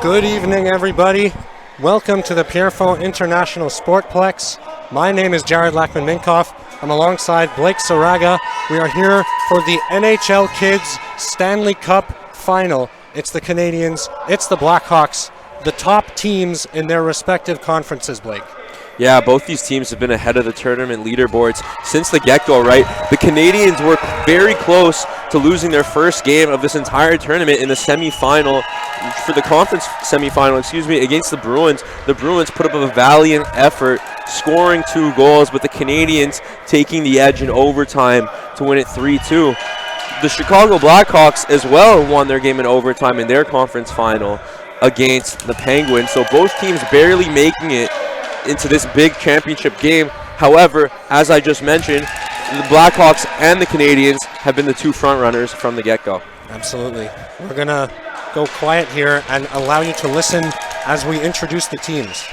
Good evening, everybody. Welcome to the Pierrefonds International Sportplex. My name is Jared Lackman-Minkoff. I'm alongside Blake Saraga. We are here for the NHL Kids Stanley Cup Final. It's the Canadiens, it's the Blackhawks, the top teams in their respective conferences, Blake. Yeah, both these teams have been ahead of the tournament leaderboards since the get-go, right? The Canadiens were very close to losing their first game of this entire tournament in the semifinal, for the conference semifinal, against the Bruins. The Bruins put up a valiant effort, scoring 2 goals, but the Canadiens taking the edge in overtime to win it 3-2. The Chicago Blackhawks as well won their game in overtime in their conference final against the Penguins. So both teams barely making it into this big championship game. However, as I just mentioned, the Blackhawks and the Canadiens have been the 2 front runners from the get-go. Absolutely. We're going to go quiet here and allow you to listen as we introduce the teams.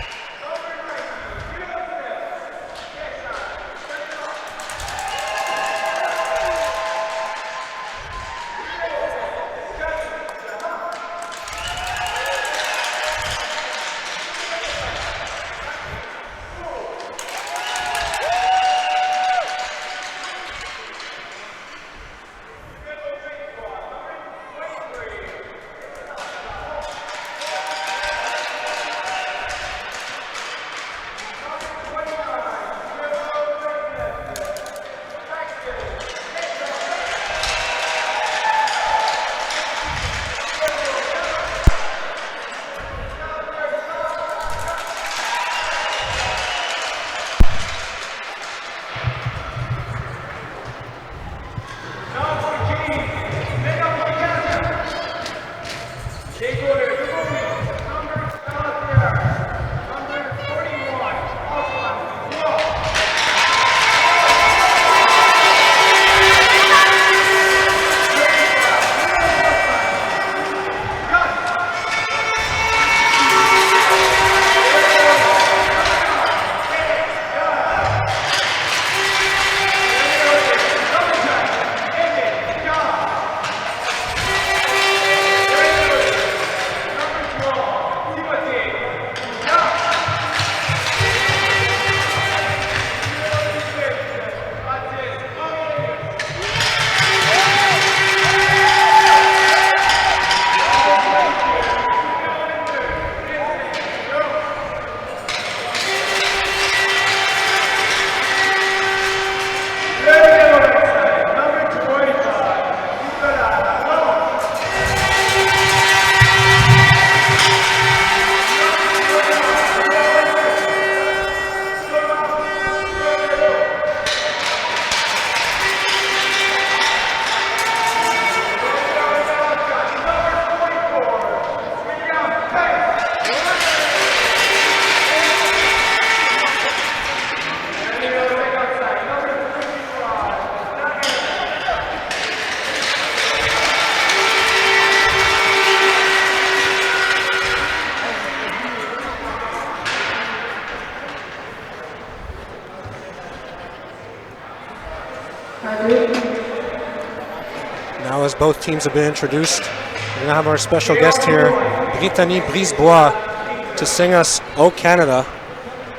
Now, as both teams have been introduced, we're going to have our special guest here, Brittany Brisebois, to sing us "O Canada"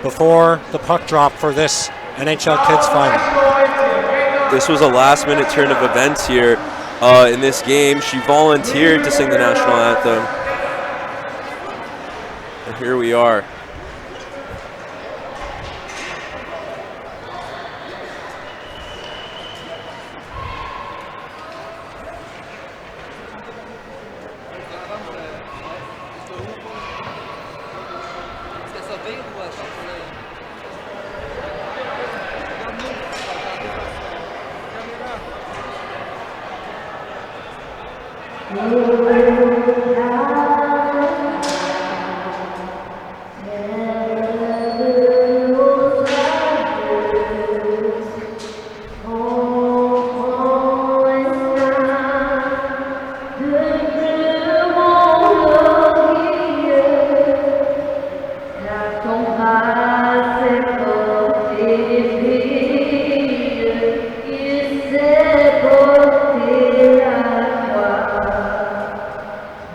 before the puck drop for this NHL Kids Final. This was a last-minute turn of events here in this game. She volunteered to sing the national anthem. And here we are.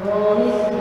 Holy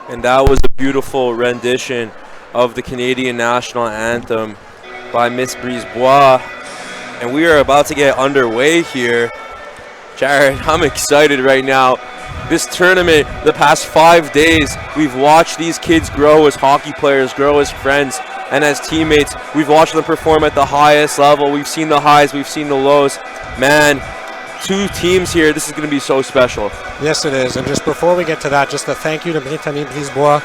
And that was a beautiful rendition of the Canadian national anthem by Miss Brisebois. And we are about to get underway here. Jared, I'm excited right now. This tournament, the past 5 days, we've watched these kids grow as hockey players, grow as friends, and as teammates. We've watched them perform at the highest level. We've seen the highs, we've seen the lows. Man, 2 teams here, this is going to be so special. Yes, it is. And just before we get to that, just a thank you to Brittany Brisebois.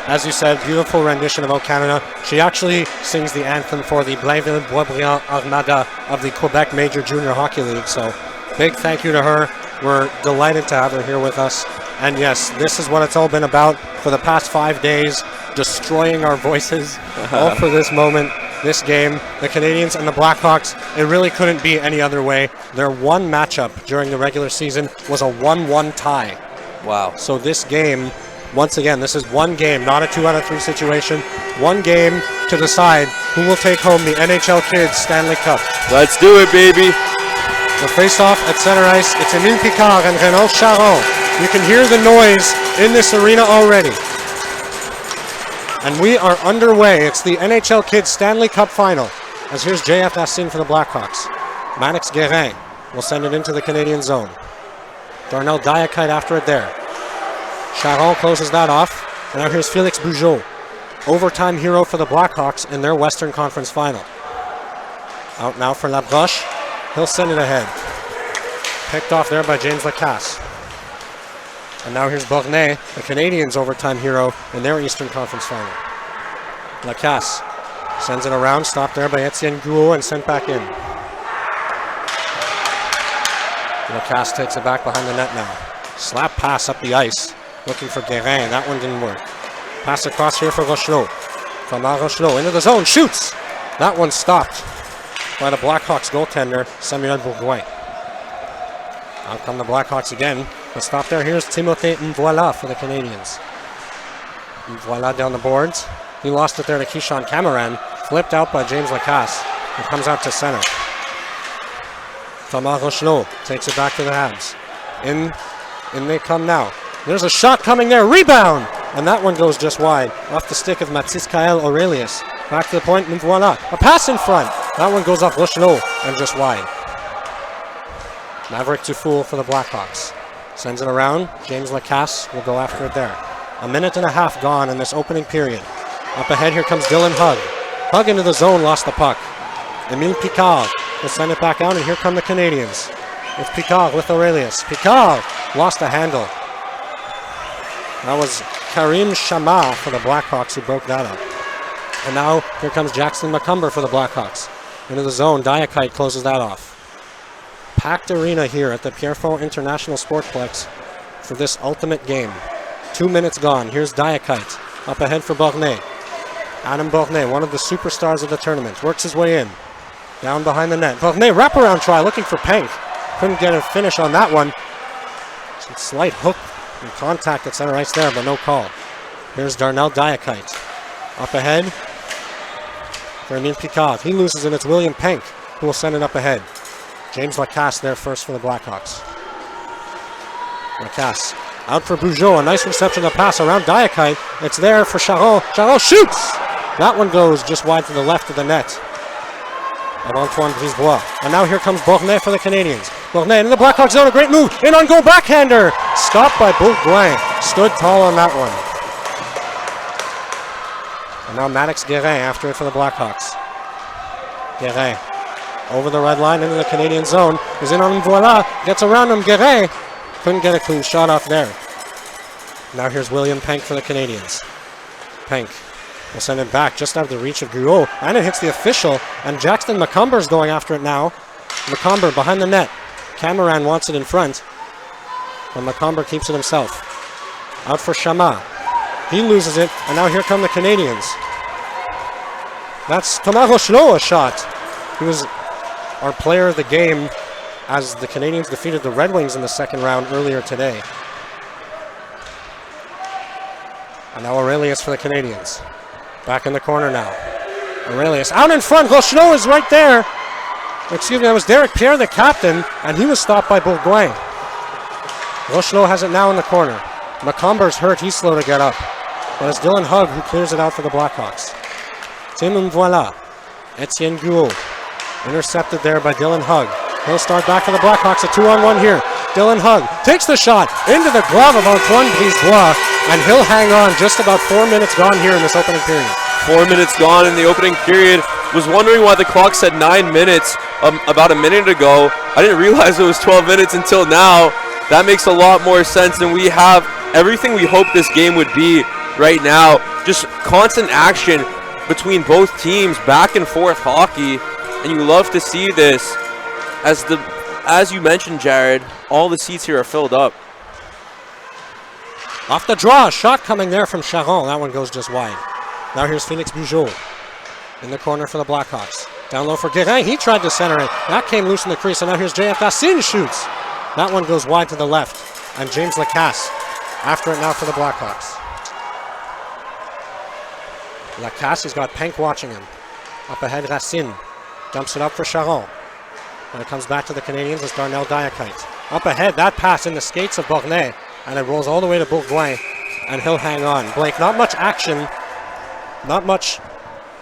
As you said, beautiful rendition of O Canada. She actually sings the anthem for the Blainville-Boisbriand Armada of the Quebec Major Junior Hockey League. So big thank you to her. We're delighted to have her here with us. And yes, this is what it's all been about for the past 5 days, destroying our voices, all for this moment, this game. The Canadians and the Blackhawks, it really couldn't be any other way. Their one matchup during the regular season was a 1-1 tie. Wow. So this game, once again, this is one game, not a 2 out of 3 situation. One game to decide who will take home the NHL Kids Stanley Cup. Let's do it, baby. The face-off at center ice, it's Emile Picard and Renaud Charon. You can hear the noise in this arena already. And we are underway. It's the NHL Kids Stanley Cup Final. As here's JF Racine for the Blackhawks. Mannix Guérin will send it into the Canadian zone. Darnell Diakite after it there. Charon closes that off. And now here's Félix Bugeaud, overtime hero for the Blackhawks in their Western Conference Final. Out now for Labroche. He'll send it ahead. Picked off there by James Lacasse. And now here's Bornay, the Canadians' overtime hero in their Eastern Conference Final. Lacasse sends it around, stopped there by Etienne Gouault and sent back in. Lacasse takes it back behind the net now. Slap pass up the ice, looking for Guérin. That one didn't work. Pass across here for Rochelot. Thomas Rochelot into the zone, shoots! That one stopped by the Blackhawks goaltender, Samuel Bourgoin. Out come the Blackhawks again. The stop there. Here's Timothée Mvoila for the Canadians. Mvoila down the boards. He lost it there to Keyshawn Cameron. Flipped out by James Lacasse. It comes out to center. Thomas Rochelot takes it back to the Habs. In they come now. There's a shot coming there. Rebound! And that one goes just wide. Off the stick of Mathis Kael Aurelius. Back to the point, and voila. A pass in front. That one goes off Rochelot and just wide. Maverick Dufour for the Blackhawks. Sends it around. James Lacasse will go after it there. 1.5 minutes gone in this opening period. Up ahead, here comes Dylan Hugg. Hugg into the zone, lost the puck. Emile Picard will send it back out, and here come the Canadians. It's Picard with Aurelius. Picard lost a handle. That was Karim Shamar for the Blackhawks who broke that up. And now here comes Jackson McCumber for the Blackhawks. Into the zone, Diakite closes that off. Packed arena here at the Pierrefonds International Sportplex for this ultimate game. 2 minutes gone. Here's Diakite up ahead for Bornay. Adam Bornay, one of the superstars of the tournament, works his way in. Down behind the net. Bornay, wraparound try, looking for Pank. Couldn't get a finish on that one. Some slight hook and contact at center ice there, but no call. Here's Darnell Diakite. Up ahead for Emile Picard. He loses it. It's William Pank who will send it up ahead. James Lacasse there first for the Blackhawks. Lacasse out for Bugeaud. A nice reception of pass around Diakite. It's there for Charon. Charon shoots! That one goes just wide to the left of the net of Antoine Brisebois. And now here comes Bornay for the Canadians. Bornay into the Blackhawks zone. A great move. In on goal backhander. Stopped by Bourgoin. Stood tall on that one. And now Mannix Guérin after it for the Blackhawks. Guérin over the red line into the Canadian zone. Is in on Voila. Gets around him. Guérin couldn't get a clean shot off there. Now here's William Pank for the Canadians. Pank will send it back just out of the reach of Gouault. And it hits the official. And Jackson McCumber's going after it now. McCumber behind the net. Cameron wants it in front. But McCumber keeps it himself. Out for Chama. He loses it. And now here come the Canadians. That's Thomas Rochelot, a shot. He was our player of the game as the Canadians defeated the Red Wings in the second round earlier today. And now Aurelius for the Canadians. Back in the corner now. Aurelius out in front. Rochelot is right there. Excuse me, that was Derek Pierre, the captain, and he was stopped by Bourgoin. Rochelot has it now in the corner. McCumber's hurt. He's slow to get up. but it's Dylan Hug who clears it out for the Blackhawks. Tim Mvoila. Etienne Guo. Intercepted there by Dylan Hug. He'll start back for the Blackhawks. A 2-on-1 here. Dylan Hug takes the shot into the glove of Antoine Brisebois, and he'll hang on. Just about 4 minutes gone here in this opening period. 4 minutes gone in the opening period. Was wondering why the clock said 9 minutes about a minute ago. I didn't realize it was 12 minutes until now. That makes a lot more sense, and we have everything we hoped this game would be right now. Just constant action between both teams, back and forth hockey, and you love to see this. As you mentioned, Jared, all the seats here are filled up. Off the draw, a shot coming there from Charon. That one goes just wide. Now here's Felix Bugeaud in the corner for the Blackhawks. Down low for Guérin. He tried to center it. That came loose in the crease, and now here's JF Racine shoots. That one goes wide to the left, and James Lacasse after it now for the Blackhawks. Lacasse has got Penk watching him. Up ahead, Racine dumps it up for Charon. And it comes back to the Canadians. It's Darnell Diakite. Up ahead, that pass in the skates of Bornay, and it rolls all the way to Bourgoin, and he'll hang on. Blake, not much action, not much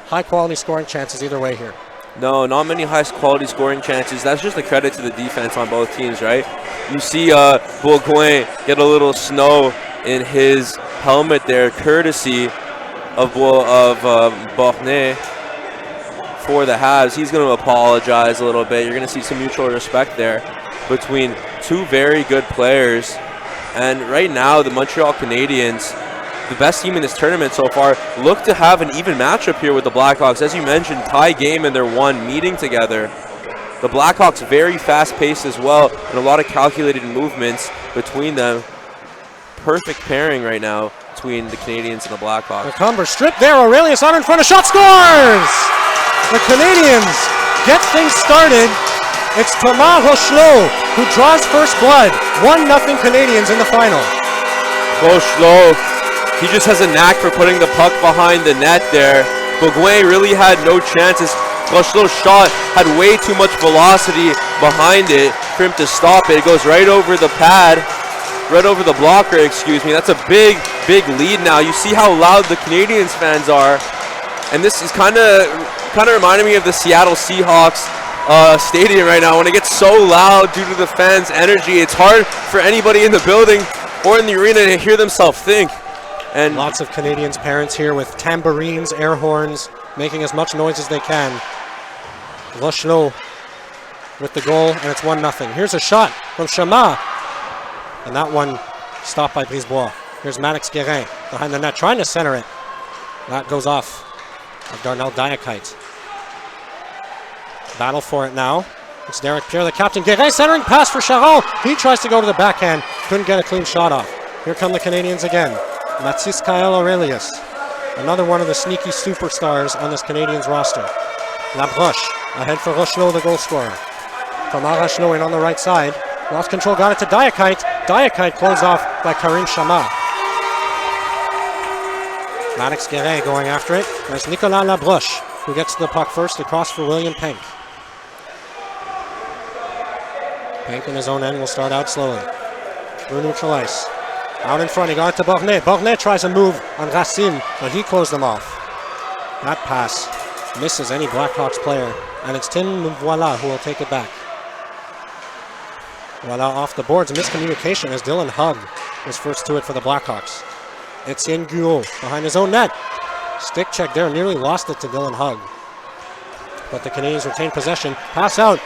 high-quality scoring chances either way here. No, not many high-quality scoring chances. That's just a credit to the defense on both teams, right? You see Bourgoin get a little snow in his helmet there, courtesy of Bornay for the Habs. He's going to apologize a little bit. You're going to see some mutual respect there between two very good players. And right now, the Montreal Canadiens, the best team in this tournament so far, look to have an even matchup here with the Blackhawks. As you mentioned, tie game and they're one meeting together. The Blackhawks very fast-paced as well, and a lot of calculated movements between them. Perfect pairing right now between the Canadiens and the Blackhawks. McCumber stripped there. Aurelius on in front of shot, scores! The Canadiens get things started. It's Thomas Rochelot who draws first blood. 1-0 Canadiens in the final. Rochelot, he just has a knack for putting the puck behind the net there. Bourgoin really had no chances. Rochelot's shot had way too much velocity behind it for him to stop it. It goes right over the pad, right over the blocker, excuse me. That's a big, big lead now. You see how loud the Canadiens fans are. And this is kind of reminding me of the Seattle Seahawks stadium right now. When it gets so loud due to the fans' energy, it's hard for anybody in the building or in the arena to hear themselves think. And lots of Canadiens parents here with tambourines, air horns, making as much noise as they can. Rochelot with the goal, and it's 1-0. Here's a shot from Chama, and that one stopped by Brisebois. Here's Maddox Guérin behind the net, trying to center it. That goes off of Darnell Diakite. Battle for it now. It's Derek Pierre, the captain. Guérin centering pass for Charon. He tries to go to the backhand. Couldn't get a clean shot off. Here come the Canadiens again. Mathis Kael Aurelius. Another one of the sneaky superstars on this Canadiens roster. Labroche ahead for Rochelot, the goal scorer. Thomas Rochelot in on the right side. Lost control, got it to Diakite. Diakite closed off by Karim Chama. Maddox Guérin going after it. There's Nicolas Labroche, who gets the puck first across for William Penk. Penk in his own end will start out slowly. Through neutral ice. Out in front, he got it to Bornay. Bornay tries a move on Racine, but he closed them off. That pass misses any Blackhawks player, and it's Tim Mvoila who will take it back. Voila off the boards. Miscommunication as Dylan Hug was first to it for the Blackhawks. Etienne Guo behind his own net. Stick check there, nearly lost it to Dylan Hug. But the Canadiens retain possession. Pass out.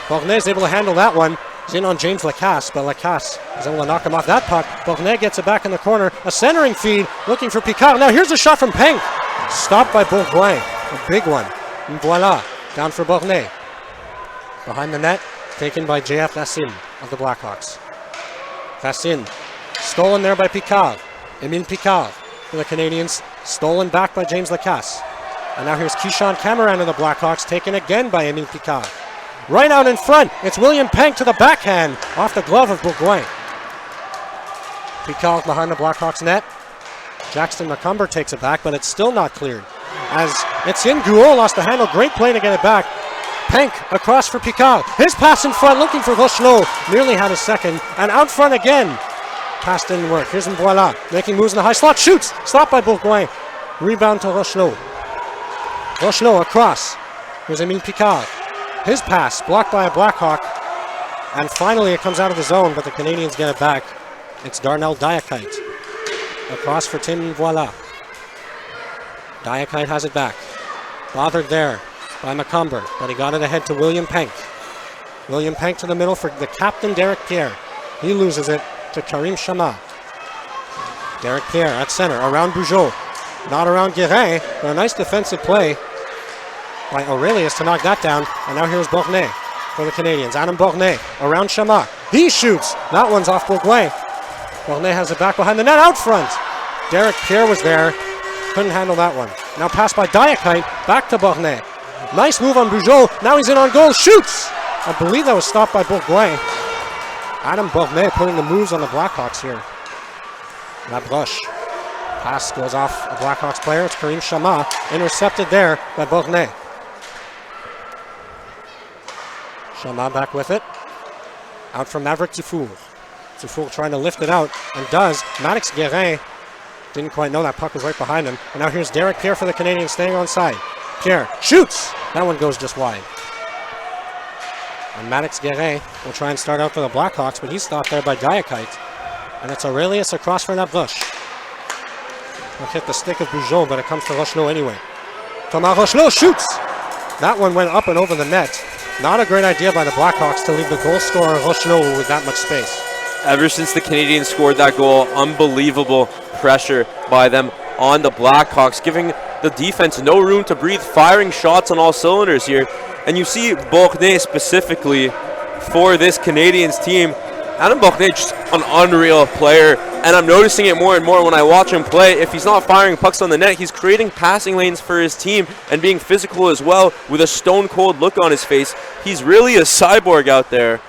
Bornay is able to handle that one. He's in on James Lacasse, but Lacasse is able to knock him off that puck. Bornay gets it back in the corner. A centering feed, looking for Picard. Now here's a shot from Penk. Stopped by Bourgoin. A big one. And voila, down for Bornay. Behind the net, taken by JF Racine of the Blackhawks. Racine, stolen there by Picard. Émile Picard for the Canadiens, stolen back by James Lacasse. And now here's Keyshawn Cameron of the Blackhawks, taken again by Émile Picard. Right out in front, it's William Penk to the backhand, off the glove of Bourgoin. Picard behind the Blackhawks net. Jackson McCumber takes it back, but it's still not cleared. As Etienne Guo lost the handle, great play to get it back. Penk across for Picard. His pass in front, looking for Rochelot. Nearly had a second, and out front again. Pass didn't work. Here's Mvoila making moves in the high slot. Shoots. Stopped by Bourgoin. Rebound to Rochelot. Rochelot across. Here's Emile Picard. His pass blocked by a Blackhawk. And finally it comes out of the zone, but the Canadians get it back. It's Darnell Diakite. Across for Tim Mvoila. Diakite has it back. Bothered there by McCumber, but he got it ahead to William Penk. William Penk to the middle for the captain, Derek Pierre. He loses it to Karim Chama. Derek Pierre at center, around Bugeaud. Not around Guérin, but a nice defensive play by Aurelius to knock that down. And now here's Bornay for the Canadians. Adam Bornay around Chama. He shoots. That one's off Bourgoin. Bornay has it back behind the net, out front. Derek Pierre was there. Couldn't handle that one. Now pass by Diakite, back to Bornay. Nice move on Bugeaud. Now he's in on goal, shoots! I believe that was stopped by Bourgoin. Adam Bornay putting the moves on the Blackhawks here. Labroche. Pass goes off a Blackhawks player. It's Karim Chama. Intercepted there by Bornay. Chama back with it. Out from Maverick Dufour. Dufour trying to lift it out, and does. Maddox Guérin didn't quite know that puck was right behind him. And now here's Derek Pierre for the Canadians staying on side. Pierre shoots! That one goes just wide. And Maddox Guérin will try and start out for the Blackhawks, but he's stopped there by Diakite. And it's Aurelius across for Labroche. He'll hit the stick of Bugeaud, but it comes to Rochelot anyway. Thomas Rochelot shoots! That one went up and over the net. Not a great idea by the Blackhawks to leave the goal scorer Rochelot with that much space. Ever since the Canadians scored that goal, unbelievable pressure by them on the Blackhawks, giving the defense no room to breathe, firing shots on all cylinders here. And you see Bornay specifically for this Canadians team. Adam Bornay just an unreal player, and I'm noticing it more and more when I watch him play. If he's not firing pucks on the net, he's creating passing lanes for his team and being physical as well with a stone-cold look on his face. He's really a cyborg out there.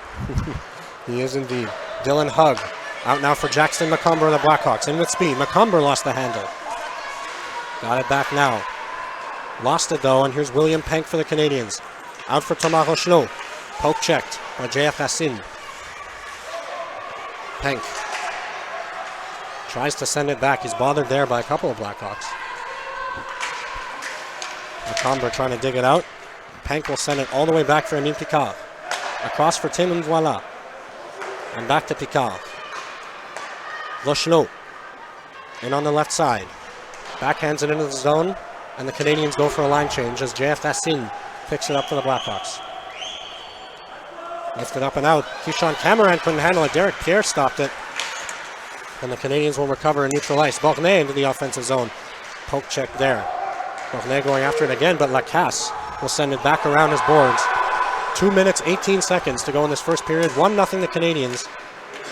He is indeed. Dylan Hugg out now for Jackson McCumber of the Blackhawks. In with speed. McCumber lost the handle. Got it back now. Lost it though, and here's William Penk for the Canadians. Out for Thomas Rochelot. Poke checked by J.F. Racine. Penk tries to send it back. He's bothered there by a couple of Blackhawks. McCumber trying to dig it out. Penk will send it all the way back for Emile Picard. Across for Tim Mvoila. And back to Picard. Rochelot in on the left side. Backhands it into the zone, and the Canadians go for a line change as J.F. Racine picks it up for the Blackhawks. Lifted up and out. Keyshawn Cameron couldn't handle it. Derek Pierre stopped it. And the Canadians will recover in neutral ice. Bornay into the offensive zone. Poke check there. Bornay going after it again, but Lacasse will send it back around his boards. 2 minutes, 18 seconds to go in this first period. 1-0 the Canadians.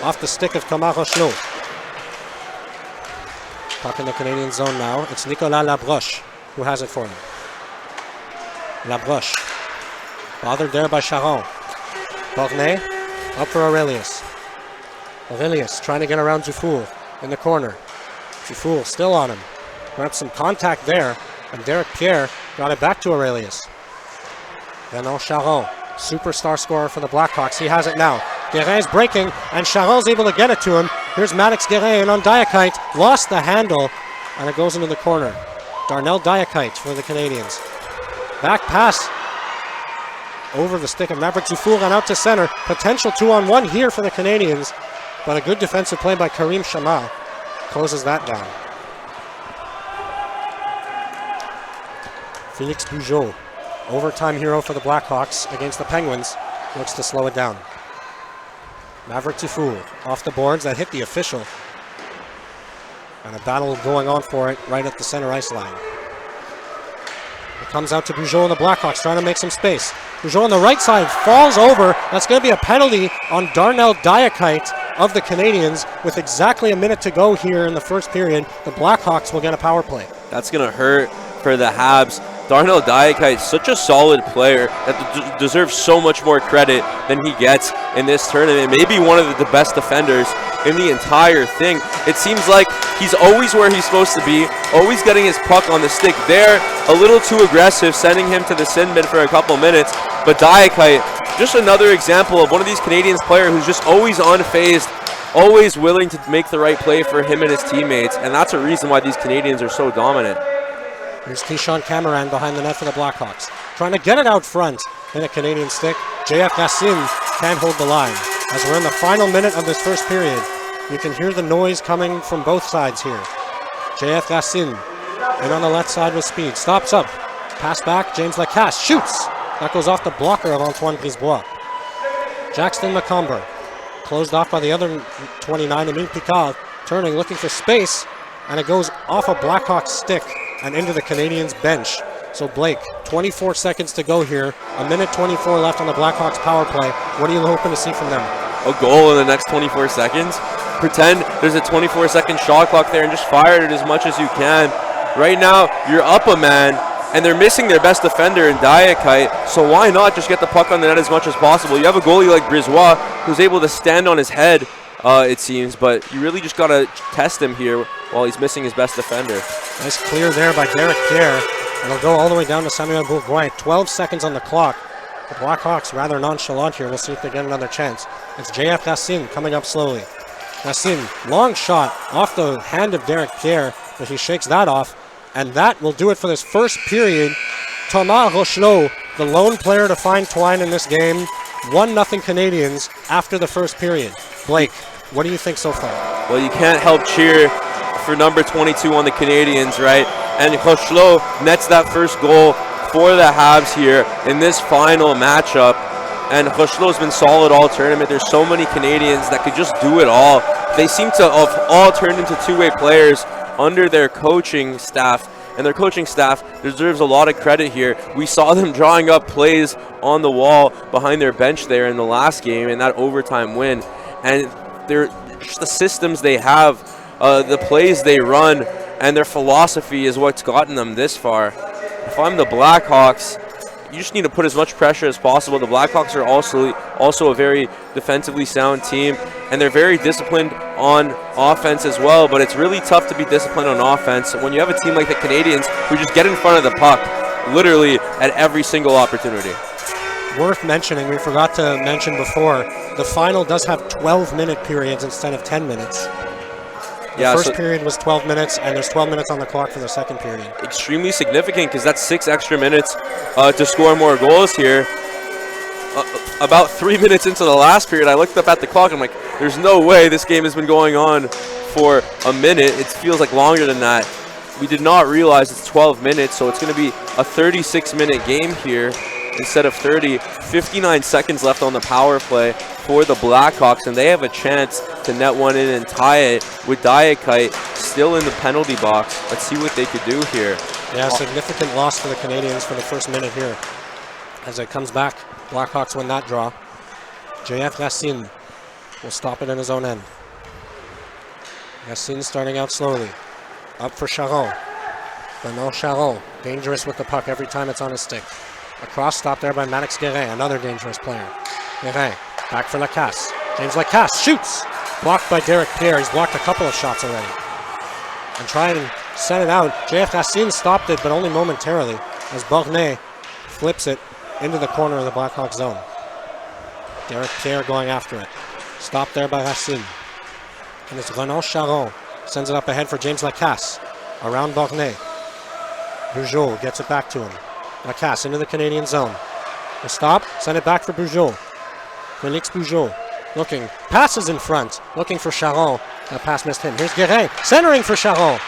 Off the stick of Thomas Rochelot. Puck in the Canadian zone now. It's Nicolas Labroche who has it for them. Labroche. Bothered there by Charon. Bornay up for Aurelius. Aurelius trying to get around Dufour in the corner. Dufour still on him. Perhaps some contact there. And Derek Pierre got it back to Aurelius. Renan Charon, superstar scorer for the Blackhawks. He has it now. Guérin's breaking, and Charon's able to get it to him. Here's Maddox Guérin on Diakite. Lost the handle, and it goes into the corner. Darnell Diakite for the Canadians. Back pass over the stick of Maverick Dufour and out to center. Potential 2-on-1 here for the Canadians, but a good defensive play by Karim Chama closes that down. Felix Bugeaud, overtime hero for the Blackhawks against the Penguins, looks to slow it down. Maverick Dufour off the boards that hit the official. And a battle going on for it right at the center ice line. It comes out to Bugeaud and the Blackhawks trying to make some space. Bugeaud on the right side falls over. That's going to be a penalty on Darnell Diakite of the Canadians with exactly a minute to go here in the first period. The Blackhawks will get a power play. That's going to hurt for the Habs. Darnell Diakite is such a solid player that deserves so much more credit than he gets in this tournament. Maybe one of the best defenders in the entire thing. It seems like he's always where he's supposed to be, always getting his puck on the stick there, a little too aggressive, sending him to the sin bin for a couple minutes. But Diakite, just another example of one of these Canadians players who's just always unfazed, always willing to make the right play for him and his teammates, and that's a reason why these Canadians are so dominant. Here's Keyshawn Cameron behind the net for the Blackhawks. Trying to get it out front in a Canadian stick. JF Racine can't hold the line. As we're in the final minute of this first period, you can hear the noise coming from both sides here. JF Racine in on the left side with speed. Stops up. Pass back. James Lacasse shoots. That goes off the blocker of Antoine Brisebois. Jackson McComber closed off by the other 29, Emile Picard, turning, looking for space, and it goes off a Blackhawks stick and into the Canadiens bench. So Blake, 24 seconds to go here, a minute 24 left on the Blackhawks power play. What are you hoping to see from them? A goal in the next 24 seconds. Pretend there's a 24-second shot clock there and just fire it as much as you can. Right now, you're up a man, and they're missing their best defender in Diakite, so why not just get the puck on the net as much as possible? You have a goalie like Brisebois who's able to stand on his head, it seems, but you really just got to test him here while he's missing his best defender. Nice clear there by Derek Pierre. It'll go all the way down to Samuel Bourgoin. 12 seconds on the clock. The Blackhawks rather nonchalant here. We'll see if they get another chance. It's JF Racine coming up slowly. Racine, long shot off the hand of Derek Pierre, but he shakes that off. And that will do it for this first period. Thomas Rochelot, the lone player to find twine in this game. 1-0 Canadiens after the first period. Blake, what do you think so far? Well, you can't help cheer for number 22 on the Canadiens, right? And Rochelot nets that first goal for the Habs here in this final matchup. And Rochelot's been solid all tournament. There's so many Canadians that could just do it all. They seem to have all turned into two-way players under their coaching staff, and their coaching staff deserves a lot of credit here. We saw them drawing up plays on the wall behind their bench there in the last game in that overtime win, and they're just the systems they have, the plays they run, and their philosophy is what's gotten them this far. If I'm the Blackhawks, you just need to put as much pressure as possible. The Blackhawks are also a very defensively sound team, and they're very disciplined on offense as well, but it's really tough to be disciplined on offense when you have a team like the Canadiens who just get in front of the puck literally at every single opportunity. Worth mentioning, we forgot to mention before, the final does have 12-minute periods instead of 10 minutes. The first period was 12 minutes, and there's 12 minutes on the clock for the second period. Extremely significant because that's 6 extra minutes to score more goals here. About 3 minutes into the last period, I looked up at the clock. I'm like, there's no way this game has been going on for a minute. It feels like longer than that. We did not realize it's 12 minutes, so it's going to be a 36-minute game here instead of 30. 59 seconds left on the power play for the Blackhawks, and they have a chance to net one in and tie it with Diakite still in the penalty box. Let's see what they could do here. Yeah, significant loss for the Canadiens for the first minute here. As it comes back, Blackhawks win that draw. JF Racine will stop it in his own end. Racine starting out slowly. Up for Charon. Bernard Charon, dangerous with the puck every time it's on his stick. Across, stopped there by Maddox Guérin, another dangerous player. Guérin, back for Lacasse. James Lacasse shoots! Blocked by Derek Pierre. He's blocked a couple of shots already. And trying to send it out. JF Racine stopped it, but only momentarily, as Bornay flips it into the corner of the Blackhawks zone. Derek Pierre going after it. Stopped there by Racine. And it's Renaud Charon. Sends it up ahead for James Lacasse. Around Bornay. Bugeaud gets it back to him. Lacasse into the Canadian zone. The stop, send it back for Bugeaud. Félix Bugeaud looking, passes in front, looking for Charon. That pass missed him. Here's Guérin, centering for Charon.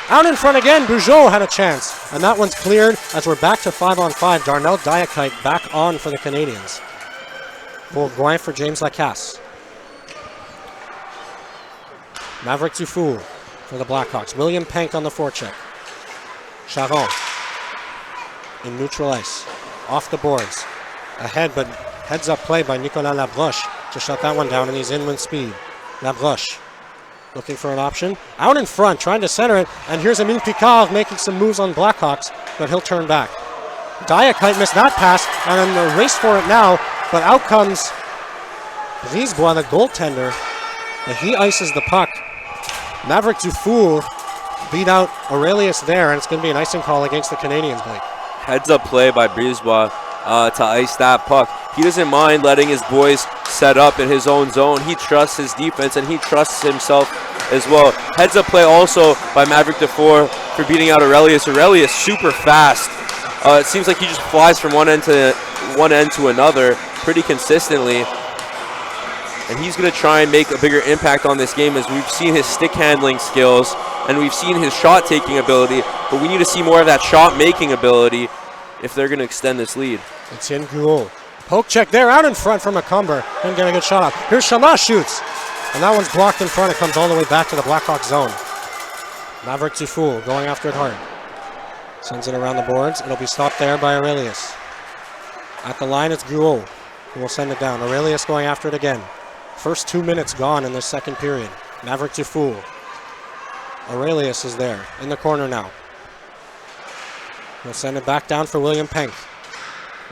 Out in front again, Bugeaud had a chance. And that one's cleared as we're back to 5-on-5. Darnell Diakite back on for the Canadiens. Bourgoin for James Lacasse. Maverick Dufour for the Blackhawks. William Pank on the forecheck. Charon in neutral ice. Off the boards. Ahead, but heads up play by Nicolas Labroche to shut that one down, and he's in with speed. Labroche looking for an option. Out in front, trying to center it, and here's Emile Picard making some moves on Blackhawks, but he'll turn back. Diakite missed that pass, and in the race for it now, but out comes Brisebois, the goaltender, and he ices the puck. Maverick Dufour beat out Aurelius there, and it's going to be an icing call against the Canadiens, Blake. Heads up play by Brisebois to ice that puck. He doesn't mind letting his boys set up in his own zone. He trusts his defense, and he trusts himself as well. Heads up play also by Maverick Dufour for beating out Aurelius. Aurelius super fast. It seems like he just flies from one end to another pretty consistently. And he's going to try and make a bigger impact on this game, as we've seen his stick handling skills and we've seen his shot taking ability, but we need to see more of that shot making ability if they're going to extend this lead. It's in Guo. Poke check there, out in front from Macomber. Didn't get a good shot off. Here's Shama, shoots. And that one's blocked in front. It comes all the way back to the Blackhawks zone. Maverick Dufour going after it hard. Sends it around the boards. It'll be stopped there by Aurelius. At the line, it's Guo who will send it down. Aurelius going after it again. First 2 minutes gone in this second period. Maverick Dufour. Aurelius is there in the corner now. He'll send it back down for William Penk.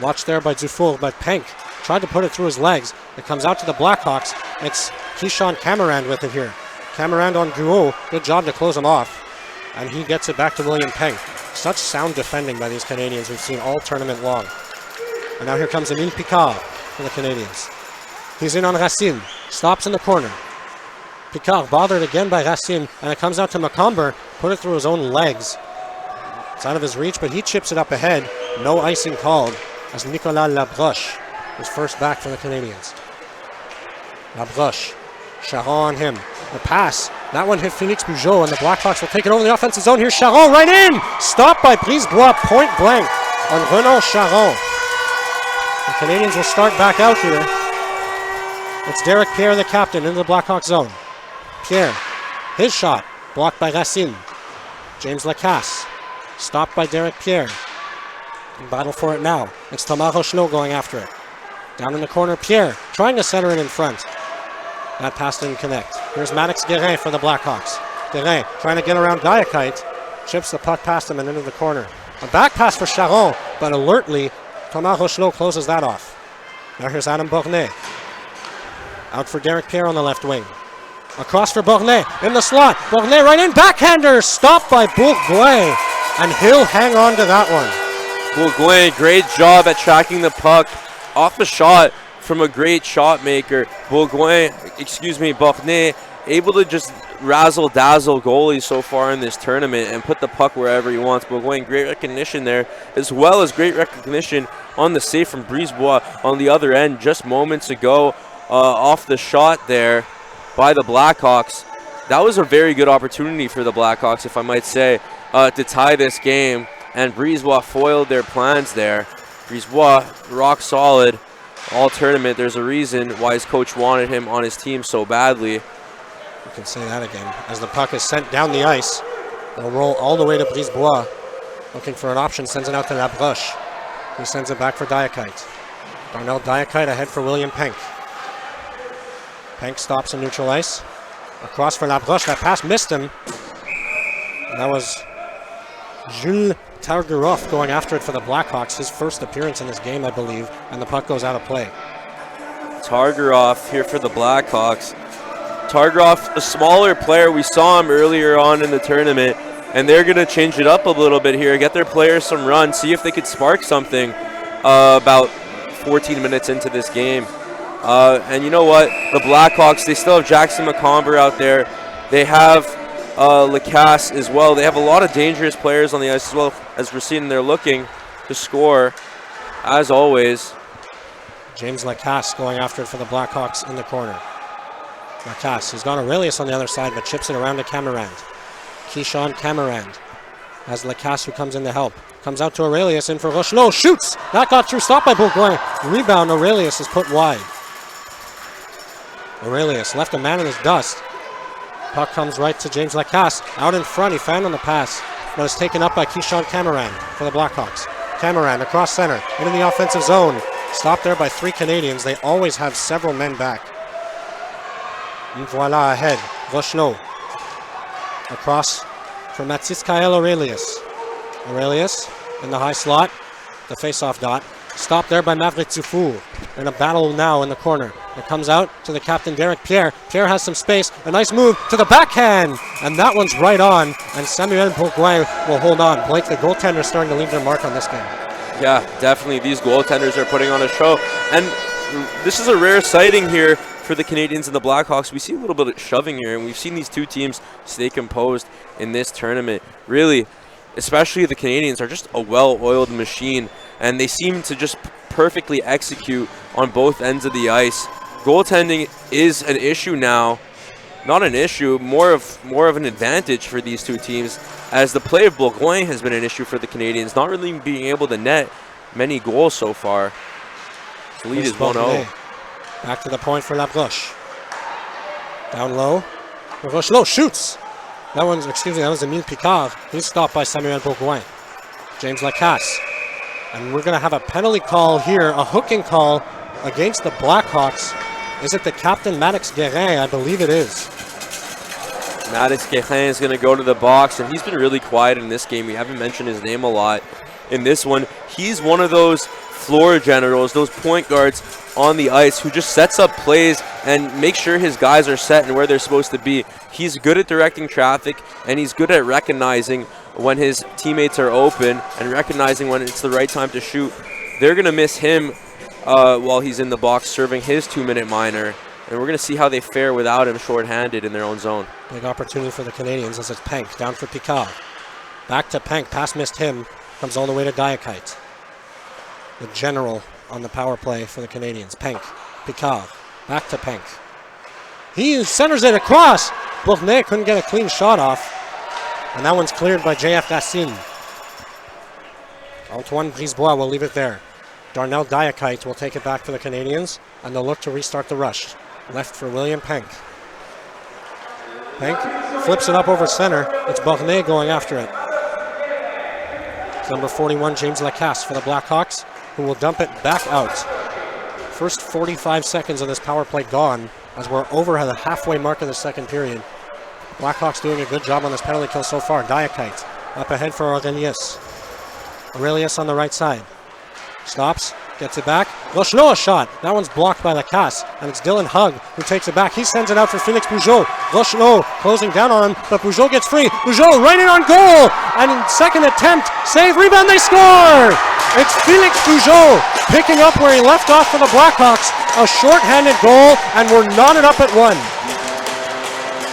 Watched there by Dufour, but Penk tried to put it through his legs. It comes out to the Blackhawks. It's Keyshawn Camarand with it here. Camarand on Guo. Good job to close him off. And he gets it back to William Penk. Such sound defending by these Canadians we've seen all tournament long. And now here comes Emile Picard for the Canadians. He's in on Racine. Stops in the corner. Picard bothered again by Racine, and it comes out to Macomber. Put it through his own legs. It's out of his reach, but he chips it up ahead. No icing called as Nicolas Labroche is first back for the Canadians. Labroche. Charon on him. The pass. That one hit Phoenix Bugeaud, and the Blackhawks will take it over the offensive zone. Here's Charon right in. Stopped by Brisebois, point blank on Renan Charon. The Canadians will start back out here. It's Derek Pierre, the captain, into the Blackhawks zone. Pierre, his shot, blocked by Racine. James Lacasse, stopped by Derek Pierre. In battle for it now. It's Thomas Rochenot going after it. Down in the corner, Pierre, trying to center it in front. That pass didn't connect. Here's Maddox Guérin for the Blackhawks. Guérin trying to get around Diakite. Chips the puck past him and into the corner. A back pass for Charon, but alertly, Thomas Rochenot closes that off. Now here's Adam Bornet. Out for Derek Pierre on the left wing. Across for Bornet in the slot. Bornet right in. Backhander stopped by Bourgoin. And he'll hang on to that one. Bourgoin, great job at tracking the puck off a shot from a great shot maker. Bornet, able to just razzle-dazzle goalies so far in this tournament and put the puck wherever he wants. Bourgoin, great recognition there, as well as great recognition on the save from Brisebois on the other end just moments ago. Off the shot there by the Blackhawks. That was a very good opportunity for the Blackhawks, if I might say, to tie this game, and Brisebois foiled their plans there. Brisebois, rock solid all tournament. There's a reason why his coach wanted him on his team so badly. You can say that again. As the puck is sent down the ice, it'll roll all the way to Brisebois. Looking for an option, sends it out to Labroche. He sends it back for Diakite. Darnell Diakite ahead for William Penk. Penk stops in neutral ice. Across for Labroche. That pass missed him. And that was Jules Targaroff going after it for the Blackhawks. His first appearance in this game, I believe. And the puck goes out of play. Targaroff here for the Blackhawks. Targaroff, a smaller player. We saw him earlier on in the tournament. And they're going to change it up a little bit here. Get their players some run. See if they could spark something about 14 minutes into this game. And you know what? The Blackhawks, they still have Jackson Macomber out there. They have Lacasse as well. They have a lot of dangerous players on the ice as well, as we're seeing they're looking to score, as always. James Lacasse going after it for the Blackhawks in the corner. Lacasse, he's got Aurelius on the other side, but chips it around to Camarand. Keyshawn Camarand has Lacasse who comes in to help. Comes out to Aurelius, in for Rochenot, shoots! That got through, stopped by Bourgoin. Rebound, Aurelius is put wide. Aurelius left a man in his dust. Puck comes right to James Lacasse. Out in front, he found on the pass, but is taken up by Keyshawn Camarand for the Blackhawks. Camarand across center, into the offensive zone. Stopped there by 3 Canadians. They always have several men back. And voila, ahead, Rochenot. Across for Mathis Kael Aurelius. Aurelius in the high slot, the face-off dot. Stopped there by Maverick Dufour. In a battle now in the corner. It comes out to the captain, Derek Pierre. Pierre has some space. A nice move to the backhand. And that one's right on. And Samuel Bourgoin will hold on. Blake, the goaltender, is starting to leave their mark on this game. Yeah, definitely. These goaltenders are putting on a show. And this is a rare sighting here for the Canadians and the Blackhawks. We see a little bit of shoving here, and we've seen these two teams stay composed in this tournament. Really, especially the Canadians are just a well-oiled machine, and they seem to just perfectly execute on both ends of the ice. Goaltending is an issue now. Not an issue, more of an advantage for these two teams, as the play of Bourgoin has been an issue for the Canadians, not really being able to net many goals so far. The lead is 1-0. Back to the point for Labroche. Down low. Labroche low, shoots. That was Emile Picard. He's stopped by Samuel Bourgoin. James Lacasse. And we're going to have a penalty call here, a hooking call against the Blackhawks. Is it the captain, Maddox Guérin? I believe it is. Maddox Guérin is going to go to the box, and he's been really quiet in this game. We haven't mentioned his name a lot in this one. He's one of those floor generals, those point guards on the ice who just sets up plays and makes sure his guys are set and where they're supposed to be. He's good at directing traffic, and he's good at recognizing when his teammates are open and recognizing when it's the right time to shoot. They're going to miss him while he's in the box serving his 2-minute minor, and we're going to see how they fare without him shorthanded in their own zone. Big opportunity for the Canadians as it's Penk down for Picard. Back to Penk, pass missed him, comes all the way to Diakite. The general on the power play for the Canadians. Penk, Picard, back to Penk. He centers it across. Bourgoin couldn't get a clean shot off, and that one's cleared by J.F. Racine. Antoine Brisebois will leave it there. Darnell Diakite will take it back for the Canadians, and they'll look to restart the rush. Left for William Penk. Penk flips it up over center. It's Bourgoin going after it. It's number 41, James Lacasse for the Blackhawks, who will dump it back out. First 45 seconds of this power play gone, as we're over the halfway mark of the second period. Blackhawks doing a good job on this penalty kill so far. Diakite up ahead for Aurelius. Aurelius on the right side. Stops, gets it back. Rochelot a shot. That one's blocked by Lacasse, and it's Dylan Hugg who takes it back. He sends it out for Félix Bugeaud. Rochelot closing down on him, but Bugeaud gets free. Bugeaud right in on goal, and in second attempt, save, rebound, they score! It's Félix Bugeaud picking up where he left off for the Blackhawks. A short-handed goal, and we're knotted up at 1.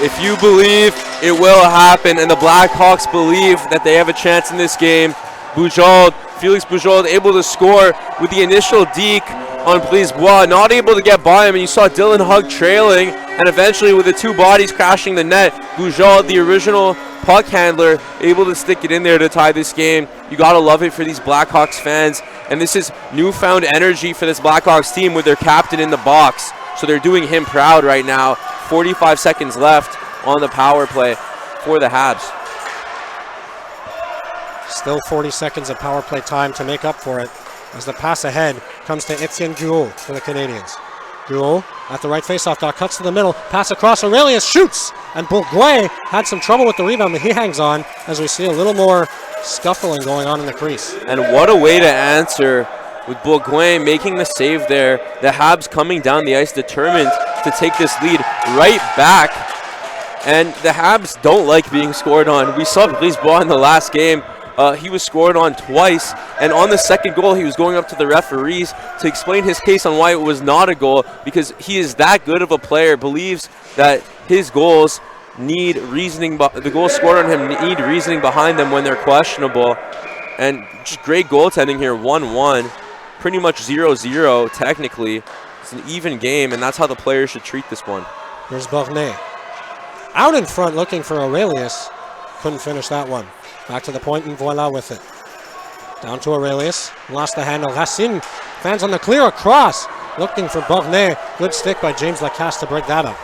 If you believe, it will happen, and the Blackhawks believe that they have a chance in this game. Félix Bugeaud able to score with the initial deke on Brisebois, not able to get by him, and you saw Dylan Hugg trailing, and eventually with the two bodies crashing the net, Bugeaud, the original puck handler, able to stick it in there to tie this game. You gotta love it for these Blackhawks fans, and this is newfound energy for this Blackhawks team with their captain in the box, so they're doing him proud right now. 45 seconds left on the power play for the Habs. Still 40 seconds of power play time to make up for it, as the pass ahead comes to Etienne Guault for the Canadians. Guault at the right faceoff dot, cuts to the middle, pass across, Aurelius shoots, and Bourgoin had some trouble with the rebound, but he hangs on as we see a little more scuffling going on in the crease. And what a way to answer with Bourgoin making the save there. The Habs coming down the ice determined to take this lead right back, and the Habs don't like being scored on. We saw Brisebois in the last game. He was scored on twice, and on the second goal, he was going up to the referees to explain his case on why it was not a goal, because he is that good of a player, believes that his goals need reasoning, the goals scored on him need reasoning behind them when they're questionable. And just great goaltending here, 1-1, pretty much 0-0 technically. It's an even game, and that's how the players should treat this one. Here's Bourgoin. Out in front looking for Aurelius. Couldn't finish that one. Back to the point, and voila with it. Down to Aurelius. Lost the handle. Racine fans on the clear across. Looking for Bourgoin. Good stick by James Lacasse to break that up.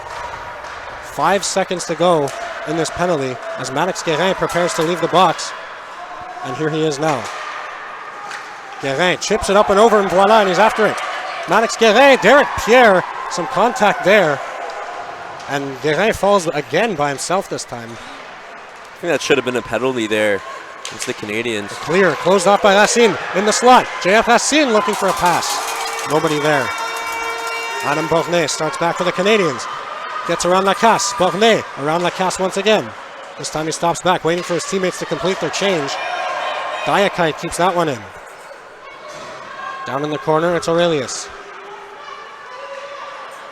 5 seconds to go in this penalty as Maddox Guérin prepares to leave the box. And here he is now. Guérin chips it up and over, and voila, and he's after it. Maddox Guérin, Derek Pierre, some contact there. And Guérin falls again by himself this time. I think that should have been a penalty there. It's the Canadians. Clear, closed off by Racine in the slot. J.F. Racine looking for a pass. Nobody there. Adam Bourgoin starts back for the Canadians. Gets around Lacasse. Bourgoin around Lacasse once again. This time he stops back, waiting for his teammates to complete their change. Diakite keeps that one in. Down in the corner, it's Aurelius.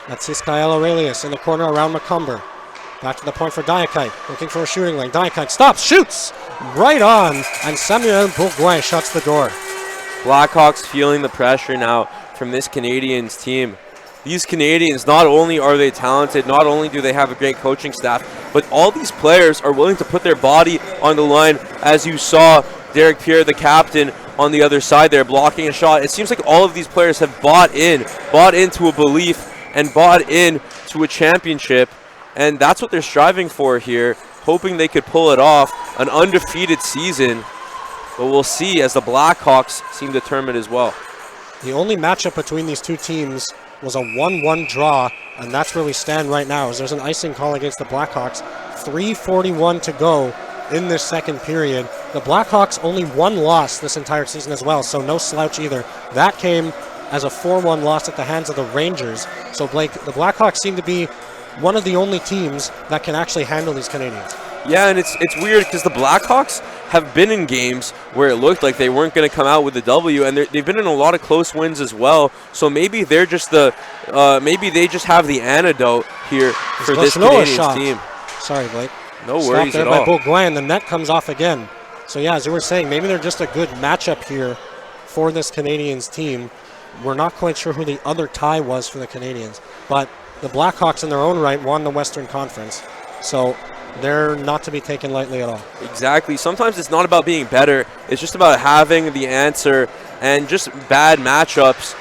That's Iskael Aurelius in the corner around McCumber. Back to the point for Diakite, looking for a shooting lane. Diakite stops, shoots! Right on, and Samuel Bourgoin shuts the door. Blackhawks feeling the pressure now from this Canadiens team. These Canadians, not only are they talented, not only do they have a great coaching staff, but all these players are willing to put their body on the line, as you saw Derek Pierre, the captain, on the other side there, blocking a shot. It seems like all of these players have bought into a belief and bought into a championship, and that's what they're striving for here, hoping they could pull it off, an undefeated season. But we'll see, as the Blackhawks seem determined as well. The only matchup between these two teams was a 1-1 draw, and that's where we stand right now, as there's an icing call against the Blackhawks. 3:41 to go in this second period. The Blackhawks only one loss this entire season as well, so no slouch either. That came as a 4-1 loss at the hands of the Rangers. So Blake, the Blackhawks seem to be one of the only teams that can actually handle these Canadians. Yeah, and it's weird because the Blackhawks have been in games where it looked like they weren't going to come out with a W, and they've been in a lot of close wins as well. So maybe they're just maybe they just have the antidote here for this Canadiens team. Sorry, Blake. No worries at all. Stopped there by Bourgoin, and the net comes off again. So yeah, as you were saying, maybe they're just a good matchup here for this Canadiens team. We're not quite sure who the other tie was for the Canadiens, but the Blackhawks in their own right won the Western Conference. So they're not to be taken lightly at all. Exactly. Sometimes it's not about being better. It's just about having the answer and just bad matchups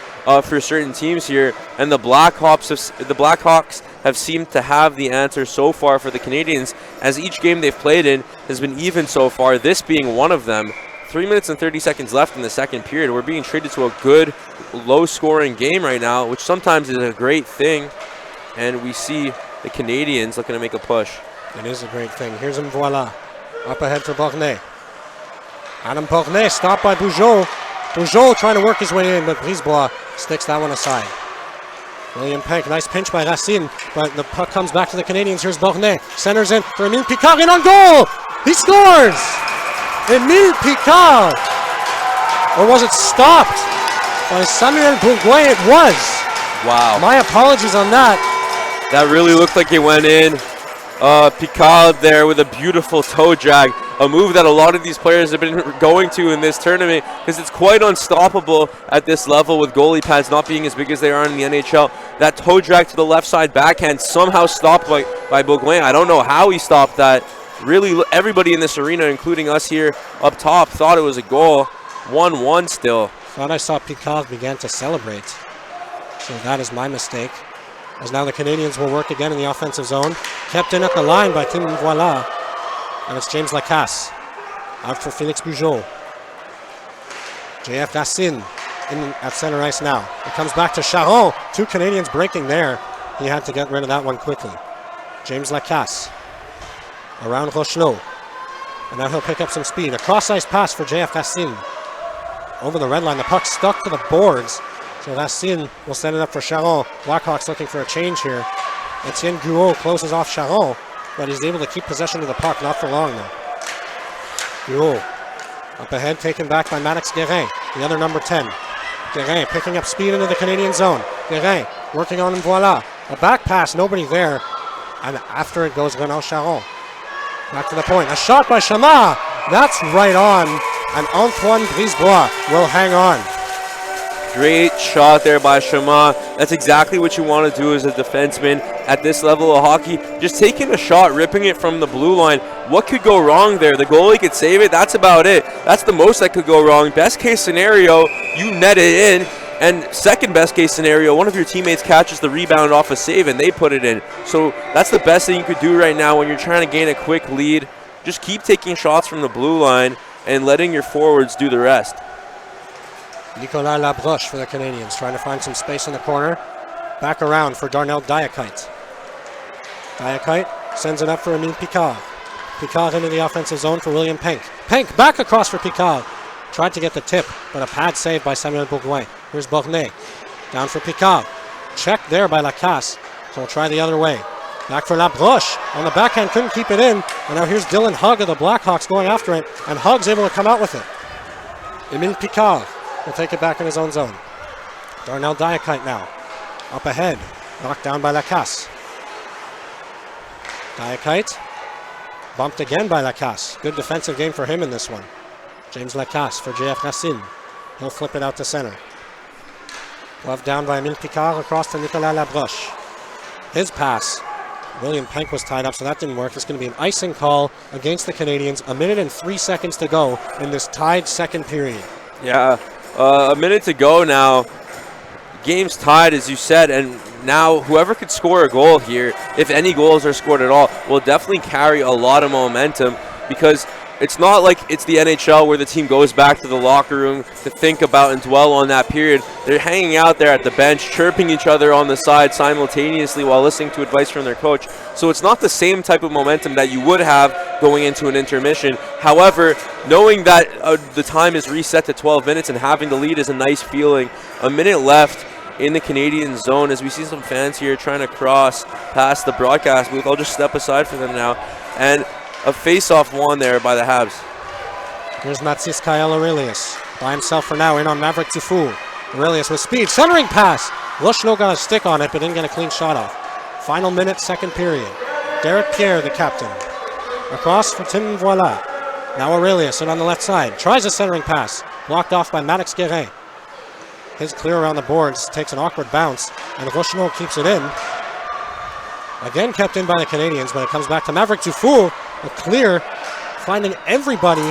for certain teams here. And the Blackhawks have seemed to have the answer so far for the Canadiens, as each game they've played in has been even so far, this being one of them. 3 minutes and 30 seconds left in the second period. We're being treated to a good, low-scoring game right now, which sometimes is a great thing. And we see the Canadiens looking to make a push. It is a great thing. Here's Mvoila. Up ahead for Bornay. Adam Bornay stopped by Bugeaud. Bugeaud trying to work his way in, but Brisebois sticks that one aside. William Penk, nice pinch by Racine, but the puck comes back to the Canadiens. Here's Bornay. Centers in for Emile Picard, and on goal! He scores! Emile Picard! Or was it stopped by Samuel Bourgoin? It was. Wow. My apologies on that. That really looked like it went in. Picard there with a beautiful toe drag, a move that a lot of these players have been going to in this tournament because it's quite unstoppable at this level with goalie pads not being as big as they are in the NHL. That toe drag to the left side backhand somehow stopped by Bourgoin. I don't know how he stopped that. Really, everybody in this arena, including us here up top, thought it was a goal. 1-1 still. Thought I saw Picard began to celebrate. So that is my mistake. As now the Canadiens will work again in the offensive zone. Kept in at the line by Tim Mvoila. And it's James Lacasse. Out for Félix Bugeaud. JF Racine in at center ice now. It comes back to Charon. Two Canadians breaking there. He had to get rid of that one quickly. James Lacasse. Around Rochelot. And now he'll pick up some speed. A cross-ice pass for JF Racine. Over the red line. The puck stuck to the boards. So Racine will send it up for Charon. Blackhawks looking for a change here. Etienne Guault closes off Charon, but he's able to keep possession of the puck, not for long though. Guault up ahead, taken back by Maddox Guérin, the other number 10. Guérin picking up speed into the Canadian zone. Guérin working on him, voila. A back pass, nobody there. And after it goes Renaud Charon. Back to the point, a shot by Chamard. That's right on, and Antoine Brisebois will hang on. Great shot there by Chamard. That's exactly what you want to do as a defenseman at this level of hockey. Just taking a shot, ripping it from the blue line. What could go wrong there? The goalie could save it. That's about it. That's the most that could go wrong. Best case scenario, you net it in. And second best case scenario, one of your teammates catches the rebound off a save and they put it in. So that's the best thing you could do right now when you're trying to gain a quick lead. Just keep taking shots from the blue line and letting your forwards do the rest. Nicolas Labroche for the Canadiens, trying to find some space in the corner. Back around for Darnell Diakite. Diakite sends it up for Emile Picard. Picard into the offensive zone for William Penk. Penk back across for Picard. Tried to get the tip, but a pad save by Samuel Bourgoin. Here's Bornay. Down for Picard. Checked there by Lacasse. So we'll try the other way. Back for Labroche. On the backhand, couldn't keep it in. And now here's Dylan Hugg of the Blackhawks going after it. And Hugg's able to come out with it. Emile Picard will take it back in his own zone. Darnell Diakite now. Up ahead. Knocked down by Lacasse. Diakite. Bumped again by Lacasse. Good defensive game for him in this one. James Lacasse for JF Racine. He'll flip it out to center. Glove down by Emile Picard across to Nicolas Labroche. His pass. William Penk was tied up, so that didn't work. It's going to be an icing call against the Canadians. 1 minute and 3 seconds to go in this tied second period. Yeah, a minute to go now. Game's tied, as you said, and now whoever could score a goal here, if any goals are scored at all, will definitely carry a lot of momentum, because it's not like it's the NHL where the team goes back to the locker room to think about and dwell on that period. They're hanging out there at the bench, chirping each other on the side simultaneously while listening to advice from their coach. So it's not the same type of momentum that you would have going into an intermission. However, knowing that the time is reset to 12 minutes and having the lead is a nice feeling. 1 minute left in the Canadian zone as we see some fans here trying to cross past the broadcast booth. I'll just step aside for them now. And a face-off won there by the Habs. Here's Mathis Kael Aurelius. By himself for now, in on Maverick Tifou. Aurelius with speed. Centering pass. Rocheneau got a stick on it, but didn't get a clean shot off. Final minute, second period. Derek Pierre, the captain. Across for Tim Voila. Now Aurelius, in on the left side. Tries a centering pass. Blocked off by Maddox Guérin. His clear around the boards. Takes an awkward bounce. And Rocheneau keeps it in. Again kept in by the Canadians, but it comes back to Maverick Dufour. A clear, finding everybody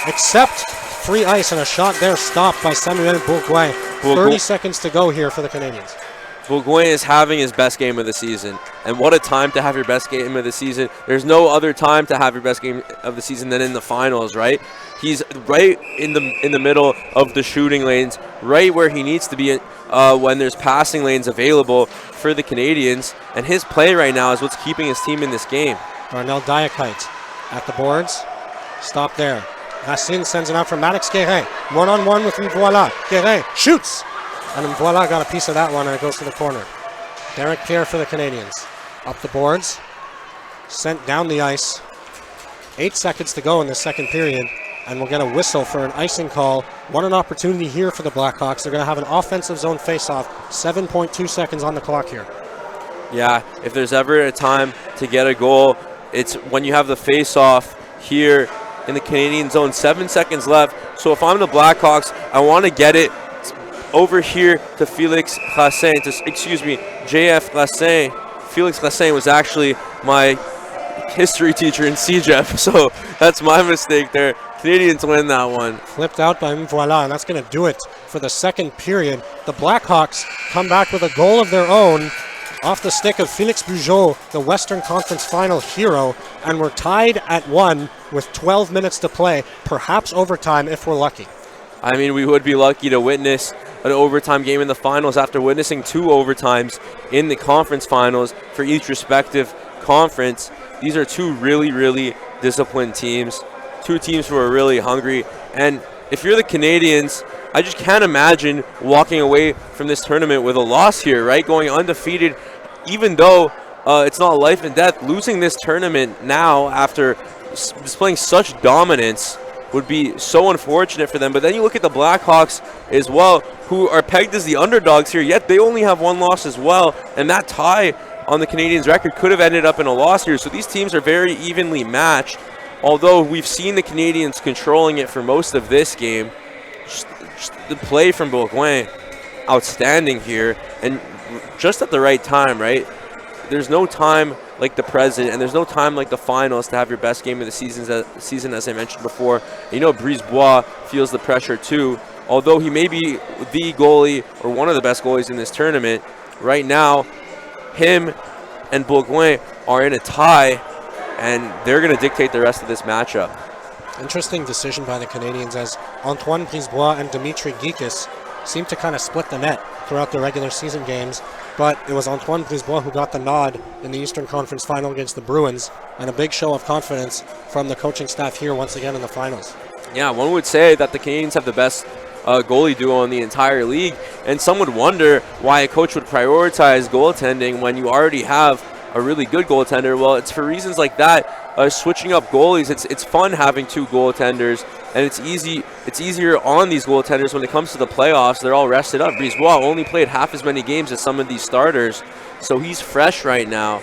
except free ice, and a shot there stopped by Samuel Bourgoin. 30 seconds to go here for the Canadians. Bourgoin is having his best game of the season. And what a time to have your best game of the season. There's no other time to have your best game of the season than in the finals, right? He's right in the middle of the shooting lanes, right where he needs to be when there's passing lanes available for the Canadians. And his play right now is what's keeping his team in this game. Darnell Diakite at the boards. Stop there. Racine sends it out for Maddox Guérin. One-on-one with Mvoila. Guérin shoots. And Mvoila got a piece of that one, and it goes to the corner. Derek Pierre for the Canadians. Up the boards. Sent down the ice. 8 seconds to go in the second period. And we'll get a whistle for an icing call. What an opportunity here for the Blackhawks. They're going to have an offensive zone faceoff. 7.2 seconds on the clock here. Yeah, if there's ever a time to get a goal, it's when you have the face-off here in the Canadian zone. 7 seconds left. So if I'm the Blackhawks, I want to get it over here to Felix Racine, JF Racine. Felix Racine was actually my history teacher in CJEF, so that's my mistake there. Canadians win that one. Flipped out by Mvoila, and that's going to do it for the second period. The Blackhawks come back with a goal of their own off the stick of Felix Bugeaud, the Western Conference Final hero, and we're tied at 1 with 12 minutes to play, perhaps overtime if we're lucky. I mean, we would be lucky to witness an overtime game in the finals after witnessing 2 overtimes in the conference finals for each respective conference. These are 2 really, really disciplined teams, 2 teams who are really hungry. And if you're the Canadians, I just can't imagine walking away from this tournament with a loss here, right? Going undefeated, even though it's not life and death. Losing this tournament now after displaying such dominance would be so unfortunate for them. But then you look at the Blackhawks as well, who are pegged as the underdogs here, yet they only have 1 loss as well. And that tie on the Canadians' record could have ended up in a loss here. So these teams are very evenly matched, although we've seen the Canadians controlling it for most of this game. Just the play from Bourgoin, outstanding here, and just at the right time, right? There's no time like the present, and there's no time like the finals to have your best game of the season, as I mentioned before. You know, Brisebois feels the pressure too. Although he may be the goalie or one of the best goalies in this tournament, right now, him and Bourgoin are in a tie, and they're going to dictate the rest of this matchup. Interesting decision by the Canadians, as Antoine Brisebois and Dimitri Geekis seemed to kind of split the net throughout the regular season games, but it was Antoine Brisebois who got the nod in the Eastern Conference Final against the Bruins, and a big show of confidence from the coaching staff here once again in the finals. Yeah, one would say that the Canadians have the best goalie duo in the entire league, and some would wonder why a coach would prioritize goaltending when you already have a really good goaltender. Well, it's for reasons like that switching up goalies. It's fun having two goaltenders, and it's easier on these goaltenders when it comes to the playoffs. They're all rested up. Brisebois only played half as many games as some of these starters, so he's fresh right now.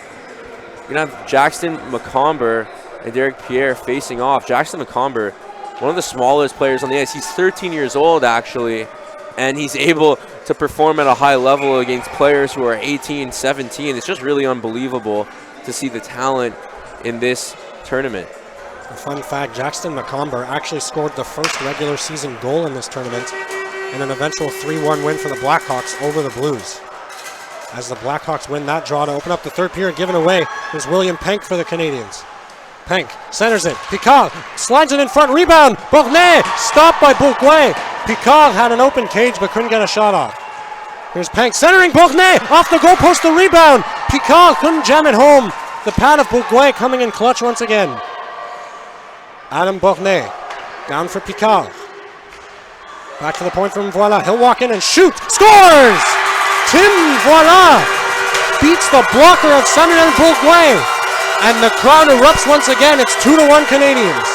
We're going to have Jackson McComber and Derek Pierre facing off. Jackson McComber, one of the smallest players on the ice. He's 13 years old, actually, and he's able to perform at a high level against players who are 18, 17. It's just really unbelievable to see the talent in this tournament. A fun fact, Jackson McComber actually scored the first regular season goal in this tournament in an eventual 3-1 win for the Blackhawks over the Blues. As the Blackhawks win that draw to open up the third period, given away, is William Penk for the Canadians. Penk centers it. Picard slides it in front. Rebound. Bournet stopped by Bourgoin. Picard had an open cage but couldn't get a shot off. Here's Penk centering. Bournet off the goalpost. The rebound. Picard couldn't jam it home. The pad of Bourgoin coming in clutch once again. Adam Bournet down for Picard. Back to the point from Voila. He'll walk in and shoot. Scores! Tim Voila beats the blocker of Samuel Bourgoin. And the crowd erupts once again. It's 2-1 Canadians.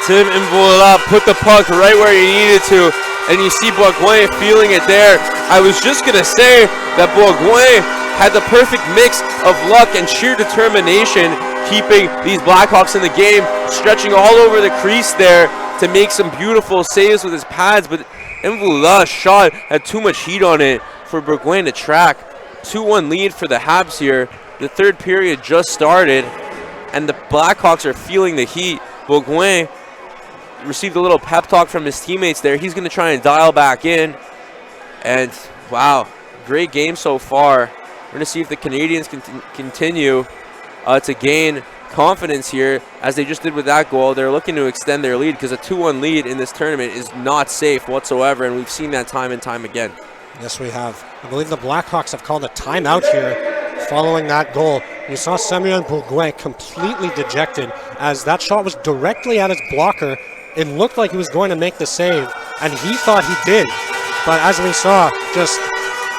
Tim Voila put the puck right where he needed to. And you see Bourgoin feeling it there. I was just going to say that Bourgoin had the perfect mix of luck and sheer determination, keeping these Blackhawks in the game, stretching all over the crease there to make some beautiful saves with his pads. But Mvula's shot had too much heat on it for Bourgoin to track. 2-1 lead for the Habs here. The third period just started, and the Blackhawks are feeling the heat. Bourgoin received a little pep talk from his teammates there. He's going to try and dial back in. And, wow, great game so far. We're going to see if the Canadians can continue to gain confidence here, as they just did with that goal. They're looking to extend their lead, because a 2-1 lead in this tournament is not safe whatsoever, and we've seen that time and time again. Yes, we have. I believe the Blackhawks have called a timeout here following that goal. You saw Samuel Bourgoin completely dejected, as that shot was directly at his blocker. It looked like he was going to make the save, and he thought he did. But as we saw, just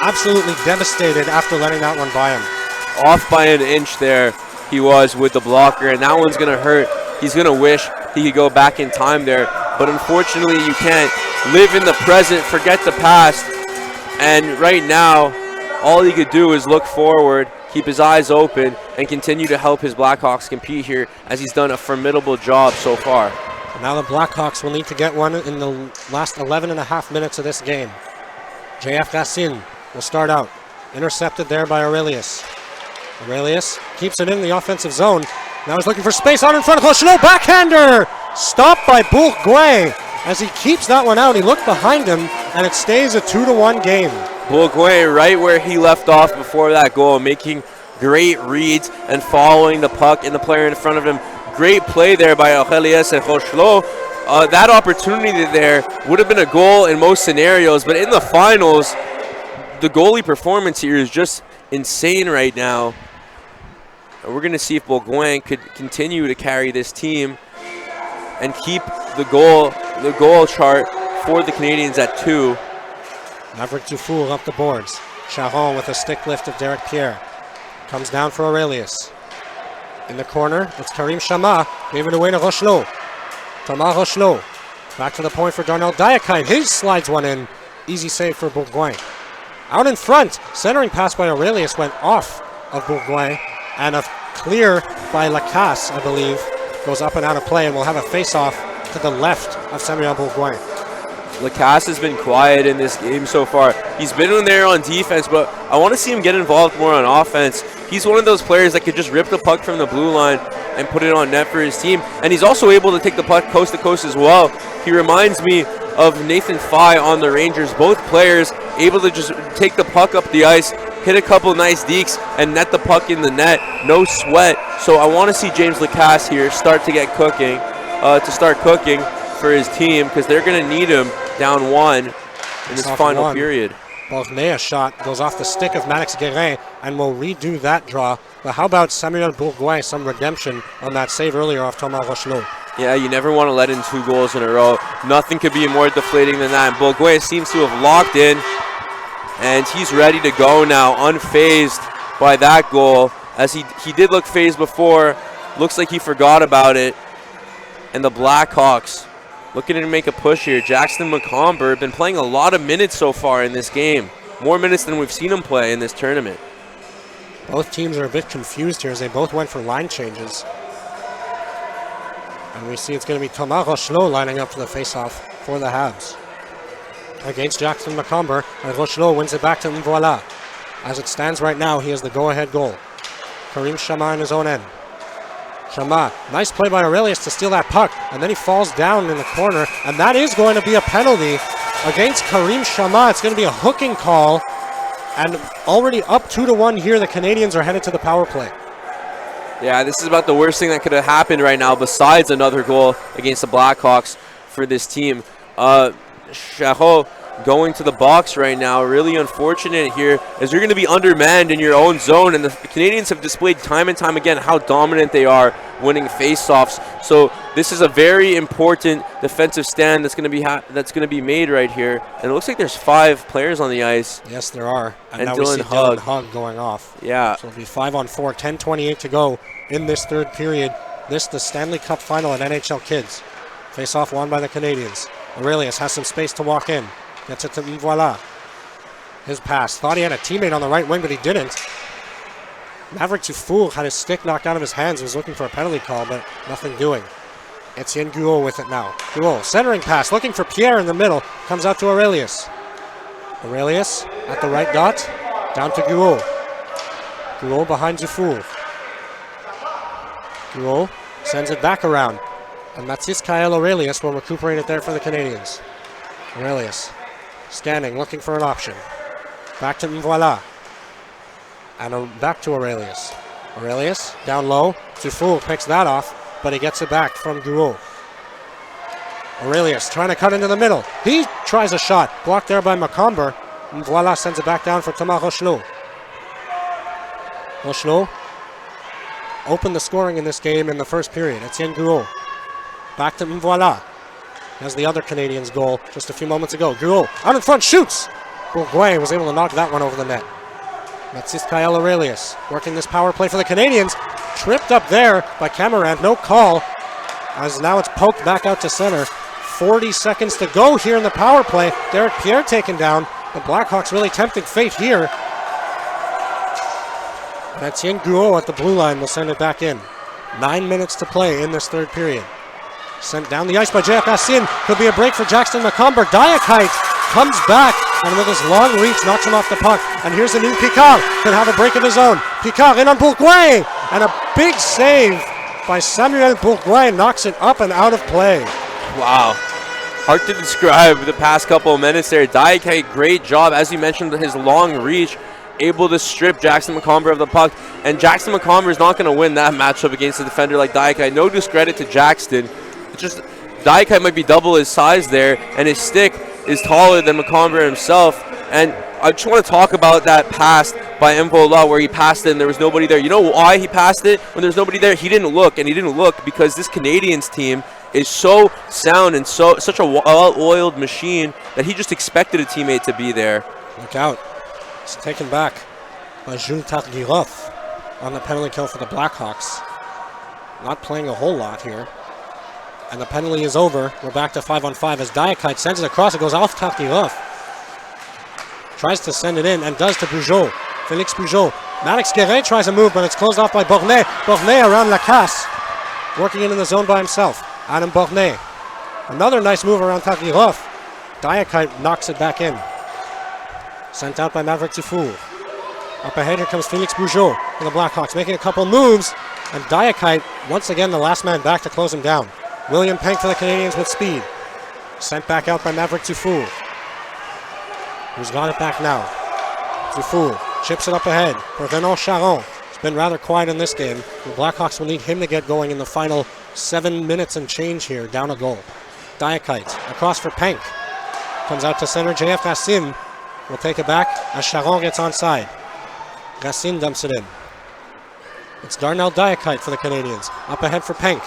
absolutely devastated after letting that one by him. Off by an inch there he was with the blocker, and that one's going to hurt. He's going to wish he could go back in time there, but unfortunately you can't. Live in the present, forget the past. And right now, all he could do is look forward, keep his eyes open, and continue to help his Blackhawks compete here, as he's done a formidable job so far. And now the Blackhawks will need to get one in the last 11.5 minutes of this game. JF Racine will start out. Intercepted there by Aurelius. Aurelius keeps it in the offensive zone. Now he's looking for space out in front of Rocheleau. Backhander! Stopped by Bourgoin. As he keeps that one out, he looked behind him, and it stays a 2-1 game. Bourgoin right where he left off before that goal, making great reads and following the puck and the player in front of him. Great play there by Aurelius and Rocheleau. That opportunity there would have been a goal in most scenarios, but in the finals, the goalie performance here is just insane right now. And we're going to see if Bourgoin could continue to carry this team and keep the goal chart for the Canadians at 2. Maverick Dufour up the boards. Charon with a stick lift of Derek Pierre. Comes down for Aurelius. In the corner, it's Karim Chama. Gave it away to Rocheleau. Thomas Rocheleau. Back to the point for Darnell Diakine. He slides one in. Easy save for Bourgoin. Out in front, centering pass by Aurelius went off of Bourgoin. And a clear by Lacasse, I believe, goes up and out of play, and we'll have a face-off to the left of Samuel Bourgoin. Lacasse has been quiet in this game so far. He's been in there on defense, but I want to see him get involved more on offense. He's one of those players that could just rip the puck from the blue line and put it on net for his team. And he's also able to take the puck coast to coast as well. He reminds me of Nathan Fye on the Rangers. Both players able to just take the puck up the ice, hit a couple nice dekes, and net the puck in the net. No sweat. So I want to see James Lacasse here start cooking for his team, because they're going to need him down 1 in this final period. Bourgoin shot goes off the stick of Max Guérin, and will redo that draw. But how about Samuel Bourgoin, some redemption on that save earlier off Thomas Rocheleau? Yeah, you never want to let in 2 goals in a row. Nothing could be more deflating than that. And Bourgoin seems to have locked in, and he's ready to go now, unfazed by that goal, as he did look phased before. Looks like he forgot about it. And the Blackhawks looking to make a push here. Jackson McComber been playing a lot of minutes so far in this game. More minutes than we've seen him play in this tournament. Both teams are a bit confused here as they both went for line changes. And we see it's going to be Thomas Rochelot lining up for the faceoff for the Habs. Against Jackson McComber, and Rochelot wins it back to Mvoila. As it stands right now, he has the go-ahead goal. Karim Chama in his own end. Chama, nice play by Aurelius to steal that puck, and then he falls down in the corner, and that is going to be a penalty against Karim Chama. It's going to be a hooking call, and already up 2-1 here, the Canadians are headed to the power play. Yeah, this is about the worst thing that could have happened right now besides another goal against the Blackhawks for this team. Charot going to the box right now. Really unfortunate here as you're going to be undermanned in your own zone, and the Canadians have displayed time and time again how dominant they are winning faceoffs. So this is a very important defensive stand that's going to be made right here. And it looks like there's 5 players on the ice. Yes, there are. And now Dylan we see Dylan Hug going off. Yeah. So it'll be 5-on-4, 10:28 to go in this third period. This the Stanley Cup final at NHL Kids. Face-off won by the Canadians. Aurelius has some space to walk in. Gets it to Mvoila. His pass. Thought he had a teammate on the right wing, but he didn't. Maverick Dufour had his stick knocked out of his hands. Was looking for a penalty call, but nothing doing. Etienne Guault with it now. Guault, centering pass, looking for Pierre in the middle. Comes out to Aurelius. Aurelius at the right dot. Down to Guault. Guault behind Dufour. Guault sends it back around. And Mathis Kael Aurelius will recuperate it there for the Canadians. Aurelius scanning, looking for an option. Back to Mvoila. And back to Aurelius. Aurelius down low. Dufour picks that off, but he gets it back from Guault. Aurelius trying to cut into the middle. He tries a shot. Blocked there by McComber. Mvoila sends it back down for Thomas Rochelot. Rochelot opened the scoring in this game in the first period. Etienne Guault. Back to Mvoila. As the other Canadians' goal just a few moments ago. Guault out in front, shoots! Bourgoin was able to knock that one over the net. Mathis Kael Aurelius working this power play for the Canadians. Tripped up there by Cameron. No call. As now it's poked back out to center. 40 seconds to go here in the power play. Derek Pierre taken down. The Blackhawks really tempting fate here. Etienne Guault at the blue line will send it back in. 9 minutes to play in this third period. Sent down the ice by J.F. Racine. Could be a break for Jackson McComber. Diakite comes back and with his long reach knocks him off the puck. And here's a new Picard. Could have a break of his own. Picard in on Bourgoin. And a big save by Samuel Bourgoin knocks it up and out of play. Wow. Hard to describe the past couple of minutes there. Diakite, great job. As you mentioned, his long reach, able to strip Jackson McComber of the puck. And Jackson McComber is not going to win that matchup against a defender like Diakite. No discredit to Jackson. It's just Diakite might be double his size there, and his stick is taller than McComber himself. And I just want to talk about that pass by Mvoila where he passed it and there was nobody there. You know why he passed it? When there's nobody there, he didn't look, and he didn't look because this Canadians team is so sound and such a well-oiled machine that he just expected a teammate to be there. Look out. It's taken back by Jules Tardiroff on the penalty kill for the Blackhawks. Not playing a whole lot here. And the penalty is over. We're back to 5-on-5 as Diakite sends it across. It goes off Tardiroff. Tries to send it in and does to Bugeaud. Félix Bugeaud. Max Guérin tries a move, but it's closed off by Bornay. Bornay around Lacasse. Working in the zone by himself. Adam Bornay. Another nice move around Tardiroff. Diakite knocks it back in. Sent out by Maverick Dufour. Up ahead, here comes Félix Bugeaud for the Blackhawks, making a couple moves. And Diakite, once again, the last man back to close him down. William Penk for the Canadians with speed. Sent back out by Maverick Dufour. Who's got it back now? Dufour chips it up ahead for Renaud Charon. It's been rather quiet in this game. The Blackhawks will need him to get going in the final 7 minutes and change here, down a goal. Diakite across for Penk. Comes out to center. J.F. Racine will take it back as Charon gets onside. Racine dumps it in. It's Darnell Diakite for the Canadians. Up ahead for Penk.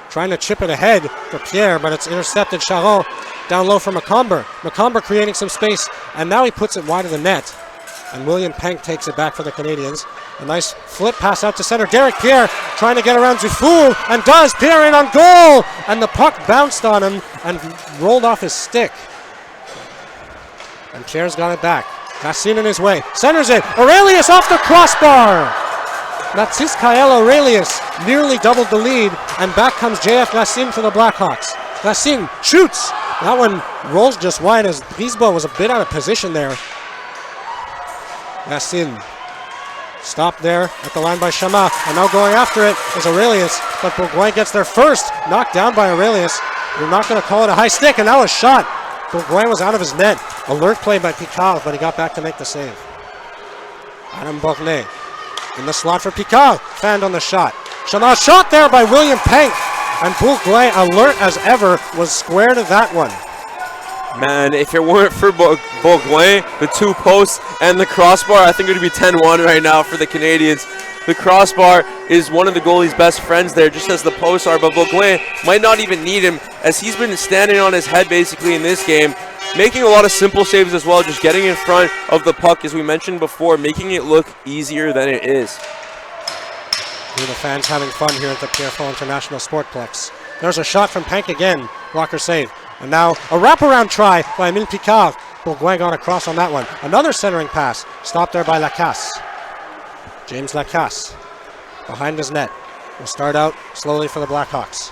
Trying to chip it ahead for Pierre, but it's intercepted. Charon down low for McComber. McComber creating some space, and now he puts it wide of the net. And William Penk takes it back for the Canadians. A nice flip pass out to center. Derek Pierre trying to get around Dufour, and does. Pierre in on goal! And the puck bounced on him and rolled off his stick. And Pierre's got it back. Racine in his way. Centers it. Aurelius off the crossbar! Mathis Kael Aurelius nearly doubled the lead, and back comes JF Racine for the Blackhawks. Racine shoots! That one rolls just wide as Brisebois was a bit out of position there. Racine stopped there at the line by Chama, and now going after it is Aurelius, but Bourgoin gets there first, knocked down by Aurelius. You're not going to call it a high stick, and now a shot. Bourgoin was out of his net. Alert play by Picard, but he got back to make the save. Adam Bornay in the slot for Picard, fanned on the shot. Chama shot there by William Penk, and Bourgoin, alert as ever, was square to that one. Man, if it weren't for Bourgoin, the two posts and the crossbar, I think it would be 10-1 right now for the Canadians. The crossbar is one of the goalie's best friends there, just as the posts are, but Bourgoin might not even need him, as he's been standing on his head basically in this game, making a lot of simple saves as well, just getting in front of the puck, as we mentioned before, making it look easier than it is. The fans having fun here at the Pierrefonds International Sportplex. There's a shot from Penk again, blocker save. And now a wraparound try by Emile Picard. Bourgoin got across on that one. Another centering pass, stopped there by Lacasse. James Lacasse behind his net. Will start out slowly for the Blackhawks.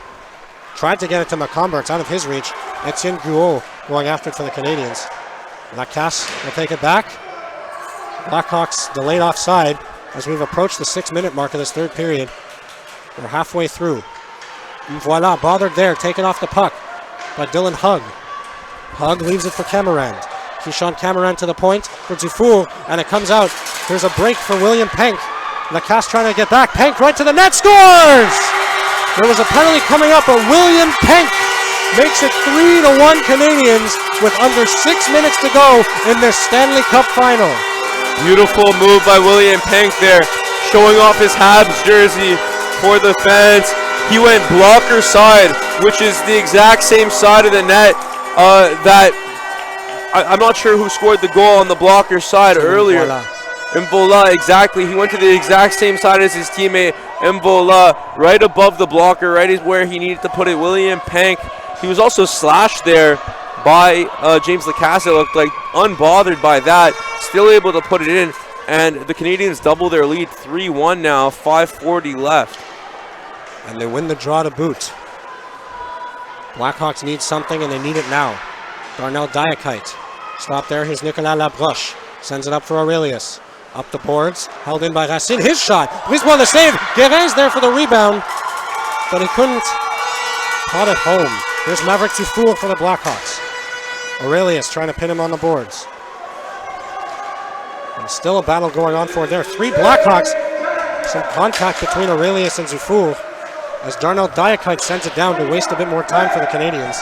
Tried to get it to Macomber, it's out of his reach. Etienne Guault going after it for the Canadians. Lacasse will take it back. Blackhawks delayed offside as we've approached the 6-minute mark of this third period. We're halfway through. And voila, bothered there, taken off the puck by Dylan Hugg. Hugg leaves it for Camarand. Keyshawn Camarand to the point for Dufour, and it comes out. There's a break for William Penk. Lacasse trying to get back. Penk right to the net, scores! There was a penalty coming up, but William Penk makes it 3-1 Canadians with under 6 minutes to go in this Stanley Cup final. Beautiful move by William Penk there, showing off his HABS jersey for the fans. He went blocker side, which is the exact same side of the net that I'm not sure who scored the goal on the blocker side earlier. Mbola, exactly. He went to the exact same side as his teammate Mbola, right above the blocker, right where he needed to put it. William Penk, he was also slashed there by James Lacasse, it looked like, unbothered by that, still able to put it in, and the Canadians double their lead, 3-1 now, 5:40 left. And they win the draw to boot. Blackhawks need something, and they need it now. Darnell Diakite. Stop there. Here's Nicolas Labroche. Sends it up for Aurelius. Up the boards. Held in by Racine. His shot. Brisebois the save. Guérin's there for the rebound, but he couldn't pot it home. Here's Maverick Dufour for the Blackhawks. Aurelius trying to pin him on the boards. And still a battle going on for there. 3 Blackhawks. Some contact between Aurelius and Dufour, as Darnell Diakite sends it down to waste a bit more time for the Canadians.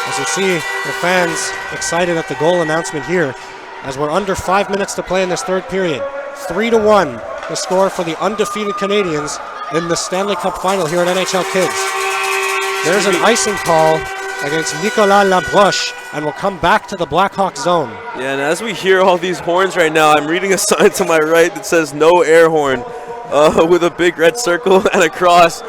As you see, the fans excited at the goal announcement here, as we're under 5 minutes to play in this third period. 3-1, the score for the undefeated Canadians in the Stanley Cup final here at NHL Kids. There's an icing call against Nicolas Labroche, and we'll come back to the Blackhawks zone. Yeah, and as we hear all these horns right now, I'm reading a sign to my right that says no air horn with a big red circle and a cross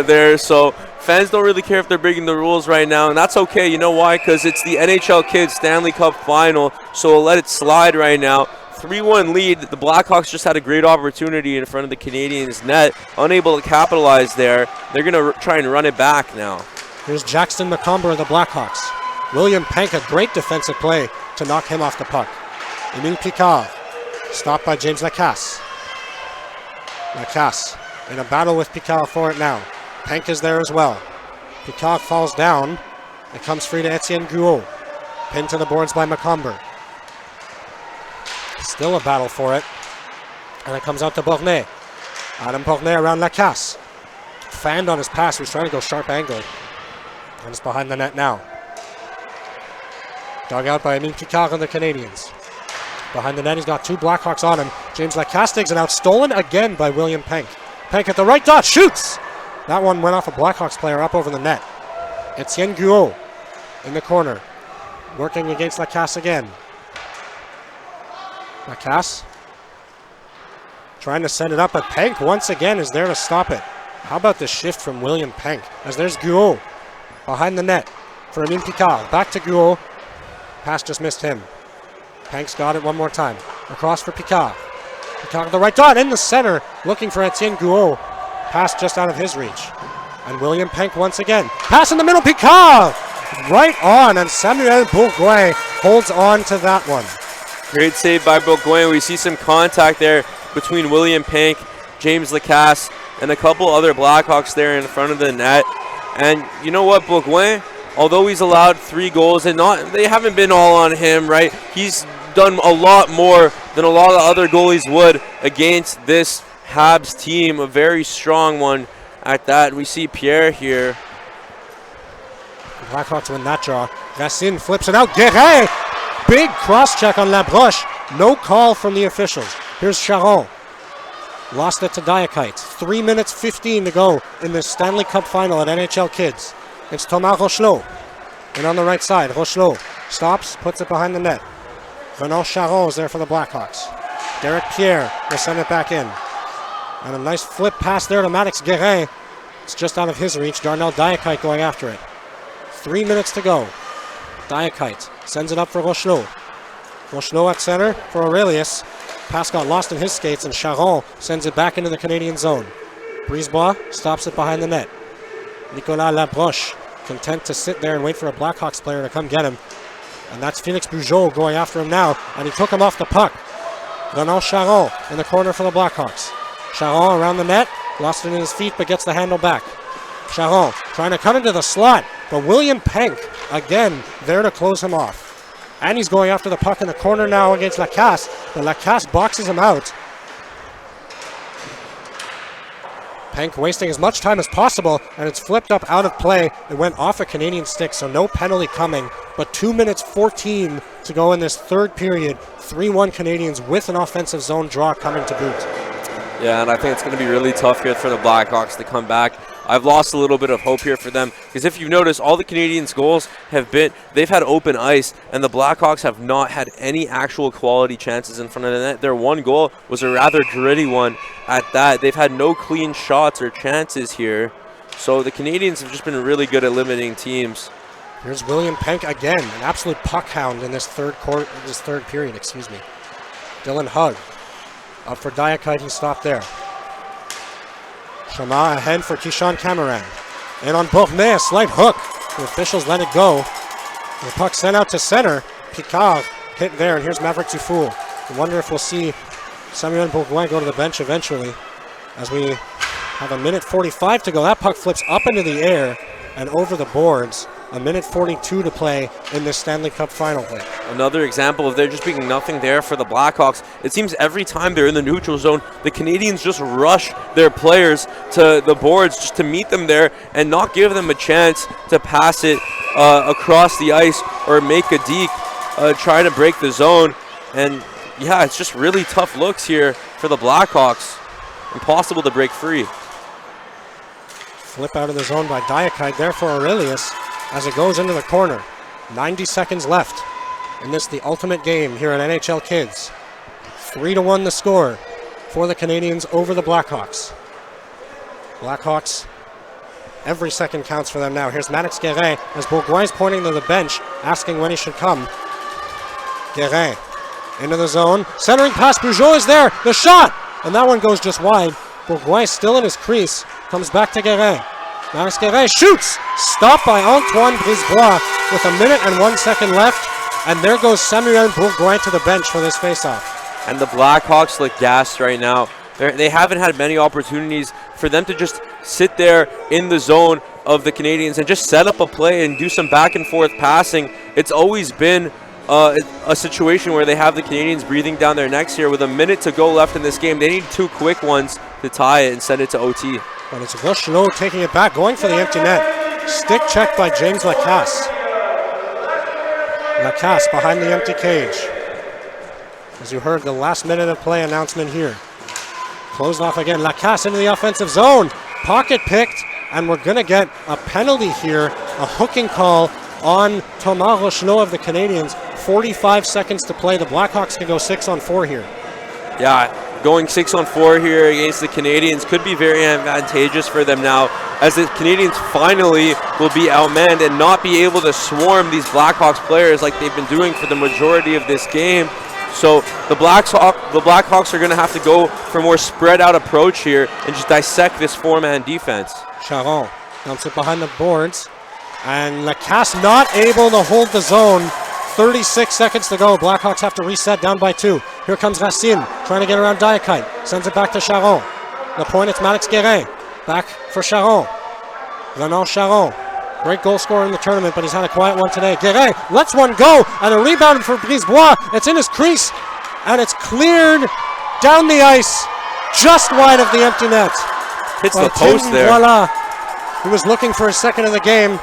there. So fans don't really care if they're breaking the rules right now, and that's okay. You know why? Because it's the NHL Kids Stanley Cup final, so we'll let it slide right now. 3-1 lead. The Blackhawks just had a great opportunity in front of the Canadiens' net, unable to capitalize there. They're going to try and run it back now. Here's Jackson Macomber of the Blackhawks. William Penk, a great defensive play to knock him off the puck. Emile Picard, stopped by James Lacasse. Lacasse in a battle with Picard for it now. Penk is there as well. Picard falls down. It comes free to Etienne Guault. Pinned to the boards by Macomber. Still a battle for it. And it comes out to Bornay. Adam Bornay around Lacasse. Fanned on his pass. He was trying to go sharp angle. And it's behind the net now. Dug out by Emile Picard and the Canadians. Behind the net, he's got 2 Blackhawks on him. James Lacasse digs it out. Stolen again by William Penk. Penk at the right dot. Shoots! That one went off a Blackhawks player up over the net. Etienne Guault in the corner. Working against Lacasse again. Lacasse trying to send it up, but Penk once again is there to stop it. How about the shift from William Penk? As there's Guo behind the net for Amin Picard. Back to Guo. Pass just missed him. Penk's got it one more time. Across for Picard. Picard with the right dot in the center, looking for Etienne Guo. Pass just out of his reach. And William Penk once again. Pass in the middle, Picard! Right on, and Samuel Bourgoin holds on to that one. Great save by Bourgoin. We see some contact there between William Penk, James Lacasse, and a couple other Blackhawks there in front of the net. And you know what, Bourgoin, although he's allowed 3 goals, and they haven't been all on him, right? He's done a lot more than a lot of other goalies would against this HABS team, a very strong one at that. We see Pierre here. Blackhawks win that draw. Racine flips it out. Guérin! Big cross check on Labroche. No call from the officials. Here's Charon. Lost it to Diakite. 3 minutes 15 to go in the Stanley Cup final at NHL Kids. It's Thomas Rochelot. And on the right side, Rochelot stops, puts it behind the net. Renan Charon is there for the Blackhawks. Derek Pierre will send it back in. And a nice flip pass there to Maddox Guérin. It's just out of his reach. Darnell Diakite going after it. 3 minutes to go. Diakite sends it up for Rochelot. Rochelot at center for Aurelius. Pass got lost in his skates, and Charon sends it back into the Canadian zone. Brisebois stops it behind the net. Nicolas Labroche content to sit there and wait for a Blackhawks player to come get him. And that's Felix Bugeaud going after him now, and he took him off the puck. Renan Charon in the corner for the Blackhawks. Charon around the net, lost it in his feet, but gets the handle back. Charon trying to cut into the slot, but William Penk again there to close him off. And he's going after the puck in the corner now against Lacasse, but Lacasse boxes him out. Penk wasting as much time as possible, and it's flipped up out of play. It went off a Canadian stick, so no penalty coming, but 2 minutes 14 to go in this third period. 3-1 Canadians with an offensive zone draw coming to boot. Yeah, and I think it's going to be really tough here for the Blackhawks to come back. I've lost a little bit of hope here for them, because if you've noticed, all the Canadians' goals they've had open ice, and the Blackhawks have not had any actual quality chances in front of the net. Their one goal was a rather gritty one at that. They've had no clean shots or chances here. So the Canadians have just been really good at limiting teams. Here's William Penk again, an absolute puck hound in this third period, excuse me. Dylan Hugg up for Diakite, he stopped there. Chama ahead for Kishan Cameron. And on Bournet, a slight hook. The officials let it go. The puck sent out to center. Picard hit there, and here's Maverick Dufour. I wonder if we'll see Samuel Bourgoin go to the bench eventually, as we have a minute 45 to go. That puck flips up into the air and over the boards. A minute 42 to play in this Stanley Cup final play. Another example of there just being nothing there for the Blackhawks. It seems every time they're in the neutral zone, the Canadians just rush their players to the boards just to meet them there and not give them a chance to pass it across the ice or make a deke, try to break the zone. And yeah, it's just really tough looks here for the Blackhawks. Impossible to break free. Flip out of the zone by Diakite there for Aurelius as it goes into the corner. 90 seconds left in this, the ultimate game here at NHL Kids. 3-1 the score for the Canadians over the Blackhawks. Blackhawks, every second counts for them now. Here's Maddox Guérin as Bourgoin's pointing to the bench, asking when he should come. Guérin into the zone. Centering pass, Bugeaud is there. The shot! And that one goes just wide. Bourgoin still in his crease. Comes back to Guérin. Maddox Guérin shoots! Stopped by Antoine Brisebois with 1 minute and 1 second left. And there goes Samuel Bourgoin to the bench for this faceoff. And the Blackhawks look gassed right now. They haven't had many opportunities for them to just sit there in the zone of the Canadians and just set up a play and do some back and forth passing. It's always been a situation where they have the Canadians breathing down their necks here with 1 minute to go left in this game. They need 2 quick ones to tie it and send it to OT. But it's Rochelot taking it back, going for the empty net. Stick check by James Lacasse. Lacasse behind the empty cage. As you heard, the last minute of play announcement here. Closed off again. Lacasse into the offensive zone. Pocket picked, and we're going to get a penalty here. A hooking call on Thomas Rochelot of the Canadians. 45 seconds to play. The Blackhawks can go 6-on-4 here. Yeah, going 6-on-4 here against the Canadians could be very advantageous for them now, as the Canadians finally will be outmanned and not be able to swarm these Blackhawks players like they've been doing for the majority of this game. So the Blackhawks are going to have to go for a more spread out approach here and just dissect this four-man defense. Charon dumps it behind the boards, and Lacasse not able to hold the zone. 36 seconds to go. Blackhawks have to reset, down by 2. Here comes Racine, trying to get around Diakite. Sends it back to Charon. The point, it's Maddox Guérin. Back for Charon. Renan Charon. Great goal scorer in the tournament, but he's had a quiet one today. Guérin lets one go, and a rebound for Brisebois. It's in his crease, and it's cleared down the ice, just wide of the empty net. Hits the post there. Voila, who was looking for a second of the game.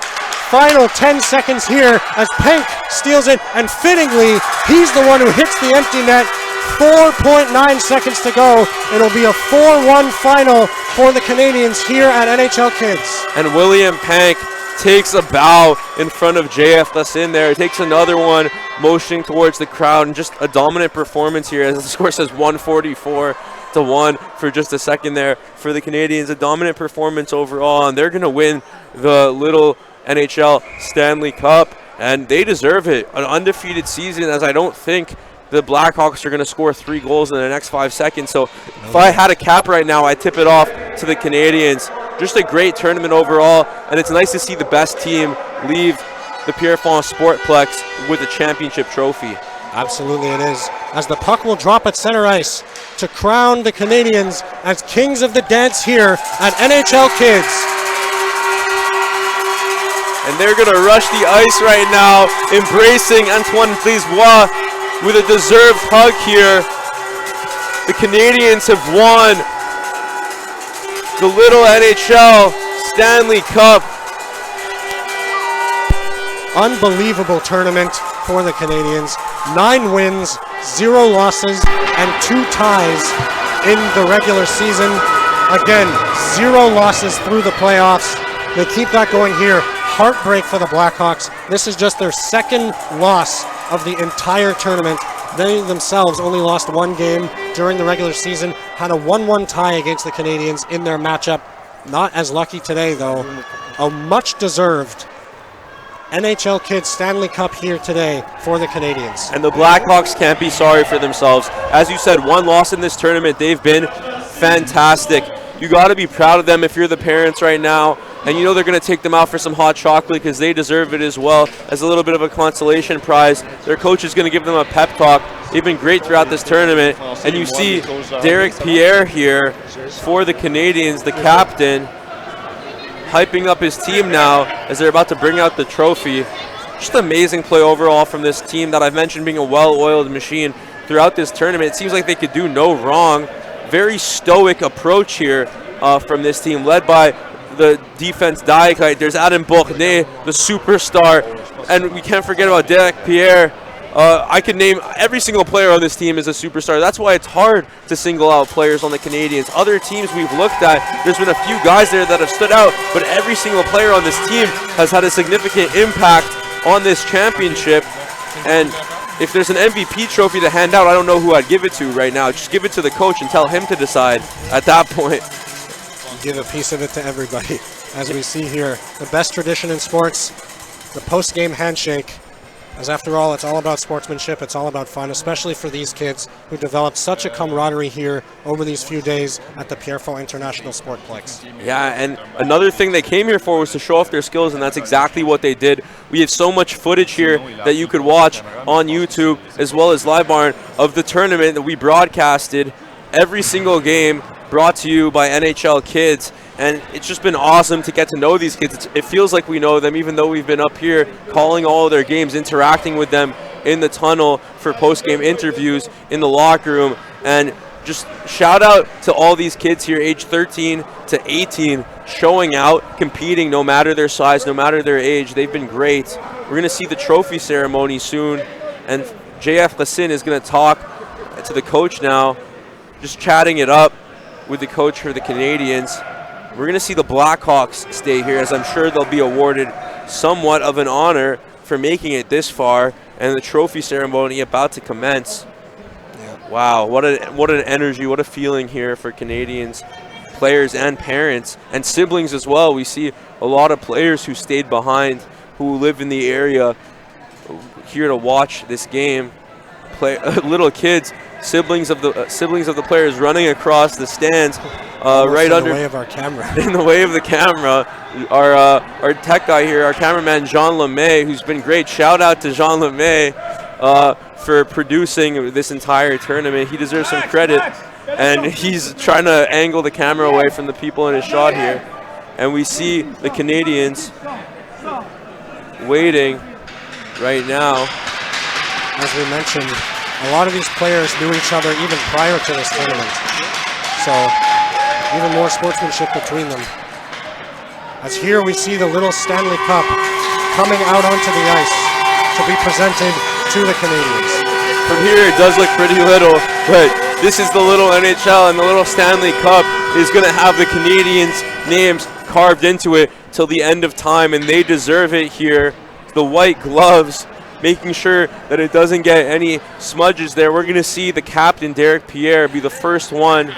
Final 10 seconds here as Penk steals it, and fittingly, he's the one who hits the empty net. 4.9 seconds to go. It'll be a 4-1 final for the Canadians here at NHL Kids. And William Penk takes a bow in front of JF Lassin there. Takes another one, motioning towards the crowd, and just a dominant performance here as the score says 144-1 for just a second there for the Canadians. A dominant performance overall, and they're going to win the little NHL Stanley Cup, and they deserve it. An undefeated season, as I don't think the Blackhawks are going to score 3 goals in the next 5 seconds. So if I had a cap right now, I'd tip it off to the Canadians. Just a great tournament overall, and it's nice to see the best team leave the Pierrefonds Sportplex with a championship trophy. Absolutely it is. As the puck will drop at center ice to crown the Canadians as kings of the dance here at NHL Kids. And they're going to rush the ice right now, embracing Antoine Brisebois with a deserved hug here. The Canadians have won the little NHL Stanley Cup. Unbelievable tournament for the Canadians. 9 wins, 0 losses, and 2 ties in the regular season. Again, 0 losses through the playoffs. They keep that going here. Heartbreak for the Blackhawks. This is just their second loss of the entire tournament. They themselves only lost 1 game during the regular season, had a 1-1 tie against the Canadians in their matchup. Not as lucky today, though. A much-deserved NHL Kids Stanley Cup here today for the Canadians. And the Blackhawks can't be sorry for themselves. As you said, 1 loss in this tournament. They've been fantastic. You got to be proud of them if you're the parents right now. And you know they're going to take them out for some hot chocolate because they deserve it as well as a little bit of a consolation prize. Their coach is going to give them a pep talk. They've been great throughout this tournament. And you see Derek Pierre here for the Canadians, the captain, hyping up his team now as they're about to bring out the trophy. Just amazing play overall from this team that I've mentioned being a well-oiled machine throughout this tournament. It seems like they could do no wrong. Very stoic approach here from this team, led by the defense Diakite. There's Adam Bournet, the superstar, and we can't forget about Derek Pierre. I could name every single player on this team as a superstar. That's why it's hard to single out players on the Canadians. Other teams we've looked at, there's been a few guys there that have stood out, but every single player on this team has had a significant impact on this championship. And if there's an MVP trophy to hand out, I don't know who I'd give it to right now. Just give it to the coach and tell him to decide at that point. Give a piece of it to everybody. As we see here, the best tradition in sports, the post-game handshake. As after all, it's all about sportsmanship, it's all about fun, especially for these kids who developed such a camaraderie here over these few days at the Pierrefonds International Sportplex. Yeah, and another thing they came here for was to show off their skills, and that's exactly what they did. We have so much footage here that you could watch on YouTube as well as Live Barn of the tournament that we broadcasted. Every single game brought to you by NHL Kids, and it's just been awesome to get to know these kids. It feels like we know them, even though we've been up here calling all of their games, interacting with them in the tunnel for post-game interviews in the locker room. And just shout out to all these kids here, age 13 to 18, showing out, competing no matter their size, no matter their age. They've been great. We're going to see the trophy ceremony soon, and JF Lassin is going to talk to the coach now, just chatting it up with the coach for the Canadians. We're going to see the Blackhawks stay here, as I'm sure they'll be awarded somewhat of an honor for making it this far. and the trophy ceremony about to commence. Yeah. Wow, what an energy, what a feeling here for Canadians, players and parents and siblings as well. We see a lot of players who stayed behind, who live in the area, here to watch this game. Little kids, siblings of the players running across the stands, right under the way of our camera. in the way of the camera. Our tech guy here, our cameraman Jean Lemay, who's been great. Shout out to Jean Lemay for producing this entire tournament. He deserves some credit, and he's trying to angle the camera away from the people in his shot here. And we see the Canadians waiting right now. As we mentioned, a lot of these players knew each other even prior to this tournament. So even more sportsmanship between them. As here we see the little Stanley Cup coming out onto the ice to be presented to the Canadians. From here it does look pretty little, but this is the little NHL, and the little Stanley Cup is going to have the Canadians' names carved into it till the end of time, and they deserve it here. The white gloves, making sure that it doesn't get any smudges there. We're going to see the captain, Derek Pierre, be the first one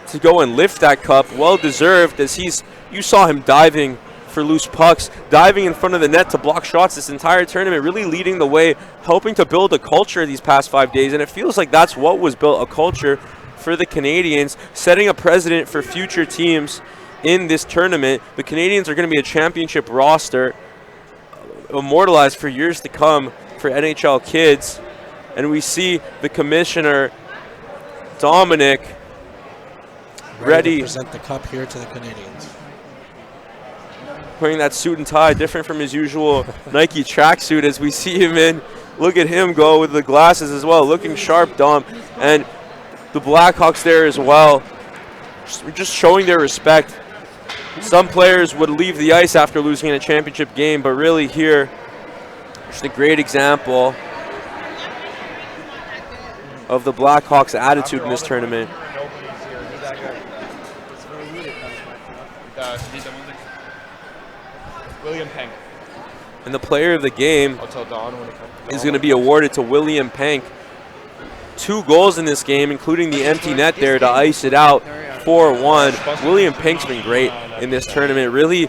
to go and lift that cup. Well deserved, as you saw him diving for loose pucks, diving in front of the net to block shots this entire tournament, really leading the way, helping to build a culture these past 5 days. And it feels like that's what was built, a culture for the Canadians, setting a precedent for future teams in this tournament. The Canadians are going to be a championship roster, immortalized for years to come for NHL kids. And we see the commissioner, Dominic, ready to present the cup here to the Canadians. Wearing that suit and tie, different from his usual Nike tracksuit, as we see him in. Look at him go with the glasses as well, looking sharp, Dom. And the Blackhawks there as well, just showing their respect. Some players would leave the ice after losing in a championship game, but really here, just a great example of the Blackhawks' attitude in this tournament. William Pank. And the player of the game is going to be awarded to William Pank. 2 goals in this game, including the empty net there to ice it out 4-1. William Pank's been great in this tournament, really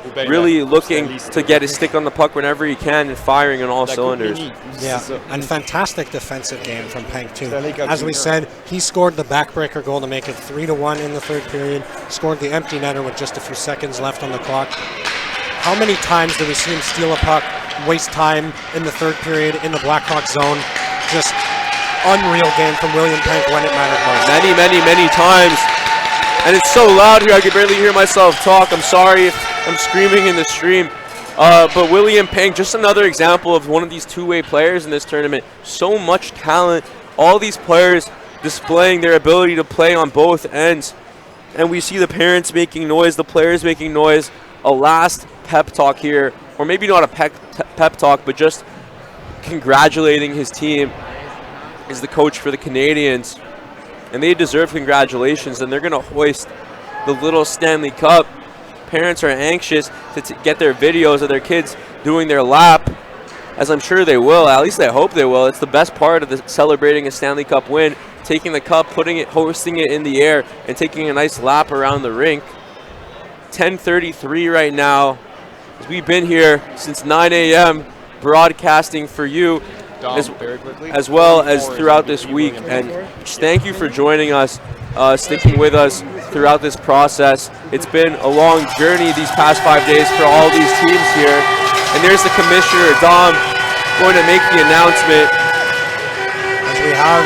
looking to get his stick on the puck whenever he can and firing on all cylinders. Yeah, and fantastic defensive game from Pank too. As we said, he scored the backbreaker goal to make it 3-1 in the third period, scored the empty netter with just a few seconds left on the clock. How many times do we see him steal a puck, waste time in the third period in the Blackhawk zone? Just unreal game from William Pank when it mattered most. Many times. And it's so loud here, I can barely hear myself talk. I'm sorry if I'm screaming in the stream. But William Pank, just another example of one of these two-way players in this tournament. So much talent. All these players displaying their ability to play on both ends. And we see the parents making noise, the players making noise. A last pep talk here, or maybe not a pep talk, but just congratulating his team, is the coach for the Canadians. And they deserve congratulations, and they're going to hoist the little Stanley Cup. Parents are anxious to get their videos of their kids doing their lap, as I'm sure they will. At least I hope they will. It's the best part of celebrating a Stanley Cup win, taking the cup, hoisting it in the air, and taking a nice lap around the rink. 10:33 right now. We've been here since 9 a.m. broadcasting for you, as well as throughout this week. And just thank you for joining us, sticking with us throughout this process. It's been a long journey these past 5 days for all these teams here. And there's the commissioner, Dom, going to make the announcement. As we have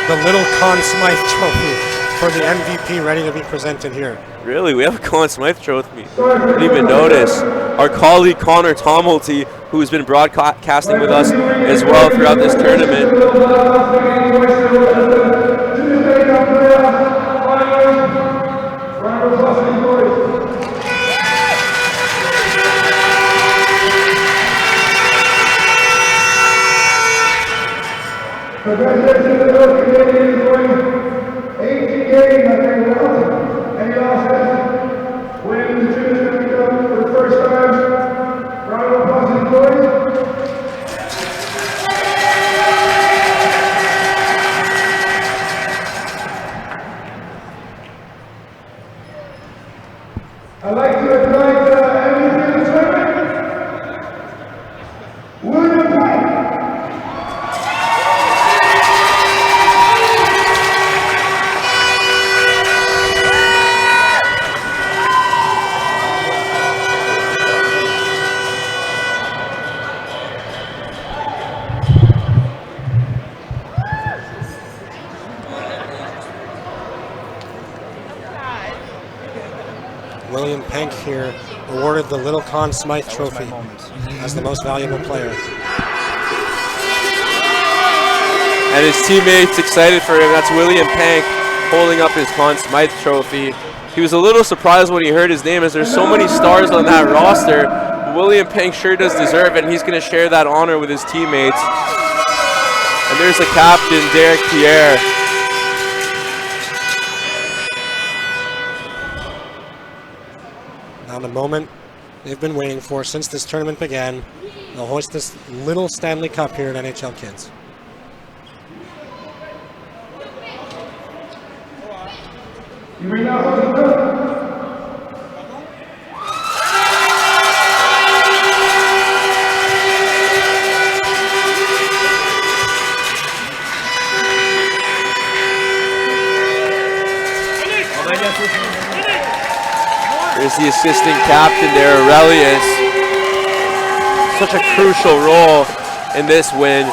the little Conn Smythe trophy for the MVP ready to be presented here. Really? We have a Conn Smythe trophy. Didn't even notice. Our colleague Connor Tomhalty, who has been broadcasting with us as well throughout this tournament. Congratulations to those Canadians going 18 games, I think, well, and he also wins the Stanley Cup for the first time. Round of applause, boys. William Penk here awarded the Little Conn Smythe Trophy as the most valuable player. And his teammates excited for him. That's William Penk holding up his Conn Smythe Trophy. He was a little surprised when he heard his name, as there's so many stars on that roster. William Penk sure does deserve it, and he's going to share that honor with his teammates. And there's the captain, Derek Pierre. Now the moment they've been waiting for since this tournament began. They'll hoist this little Stanley Cup here at NHL Kids. You may now hold the cup. There's the assistant captain there, Aurelius. Such a crucial role in this win.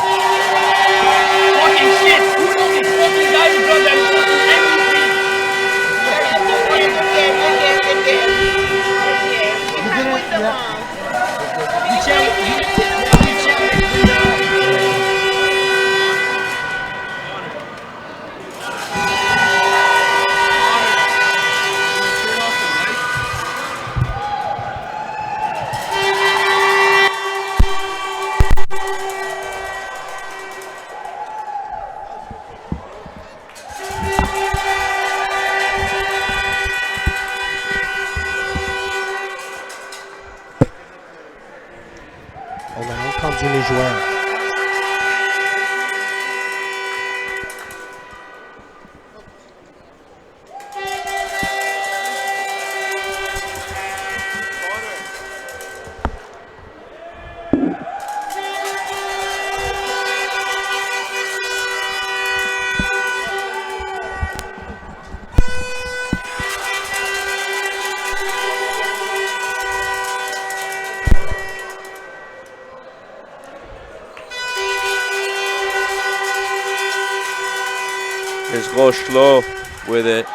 There's Rochlo with it.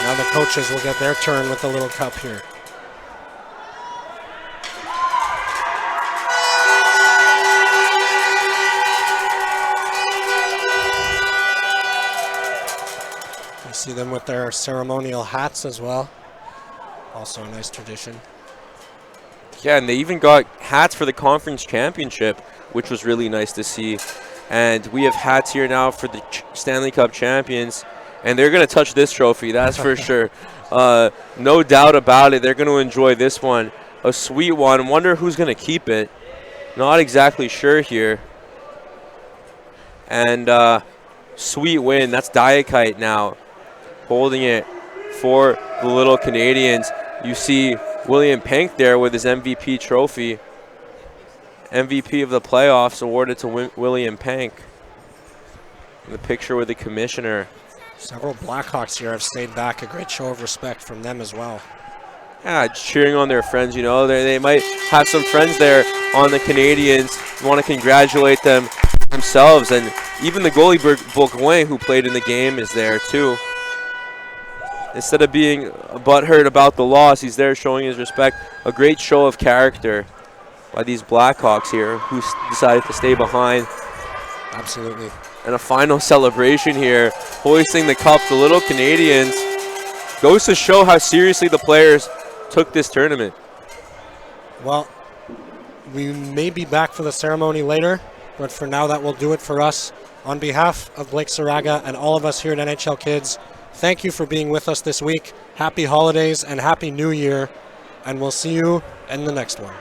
Now the coaches will get their turn with the little cup here. You see them with their ceremonial hats as well. Also a nice tradition. Yeah, and they even got hats for the conference championship, which was really nice to see. And we have hats here now for the Stanley Cup champions, and they're going to touch this trophy, that's for sure. No doubt about it. They're going to enjoy this one. A sweet one. Wonder who's going to keep it. Not exactly sure here. And sweet win. That's Diakite now holding it for the Little Canadians. You see William Penk there with his MVP trophy. MVP of the playoffs awarded to William Penk. The picture with the commissioner. Several Blackhawks here have stayed back. A great show of respect from them as well. Yeah, cheering on their friends, you know. They might have some friends there on the Canadians. Want to congratulate them themselves. And even the goalie, Bourgoin, who played in the game, is there too. Instead of being butthurt about the loss, he's there showing his respect. A great show of character by these Blackhawks here, who decided to stay behind. Absolutely. And a final celebration here, hoisting the cup. The Little Canadians. Goes to show how seriously the players took this tournament. Well, we may be back for the ceremony later, but for now that will do it for us. On behalf of Blake Saraga and all of us here at NHL Kids, thank you for being with us this week. Happy holidays and Happy New Year, and we'll see you in the next one.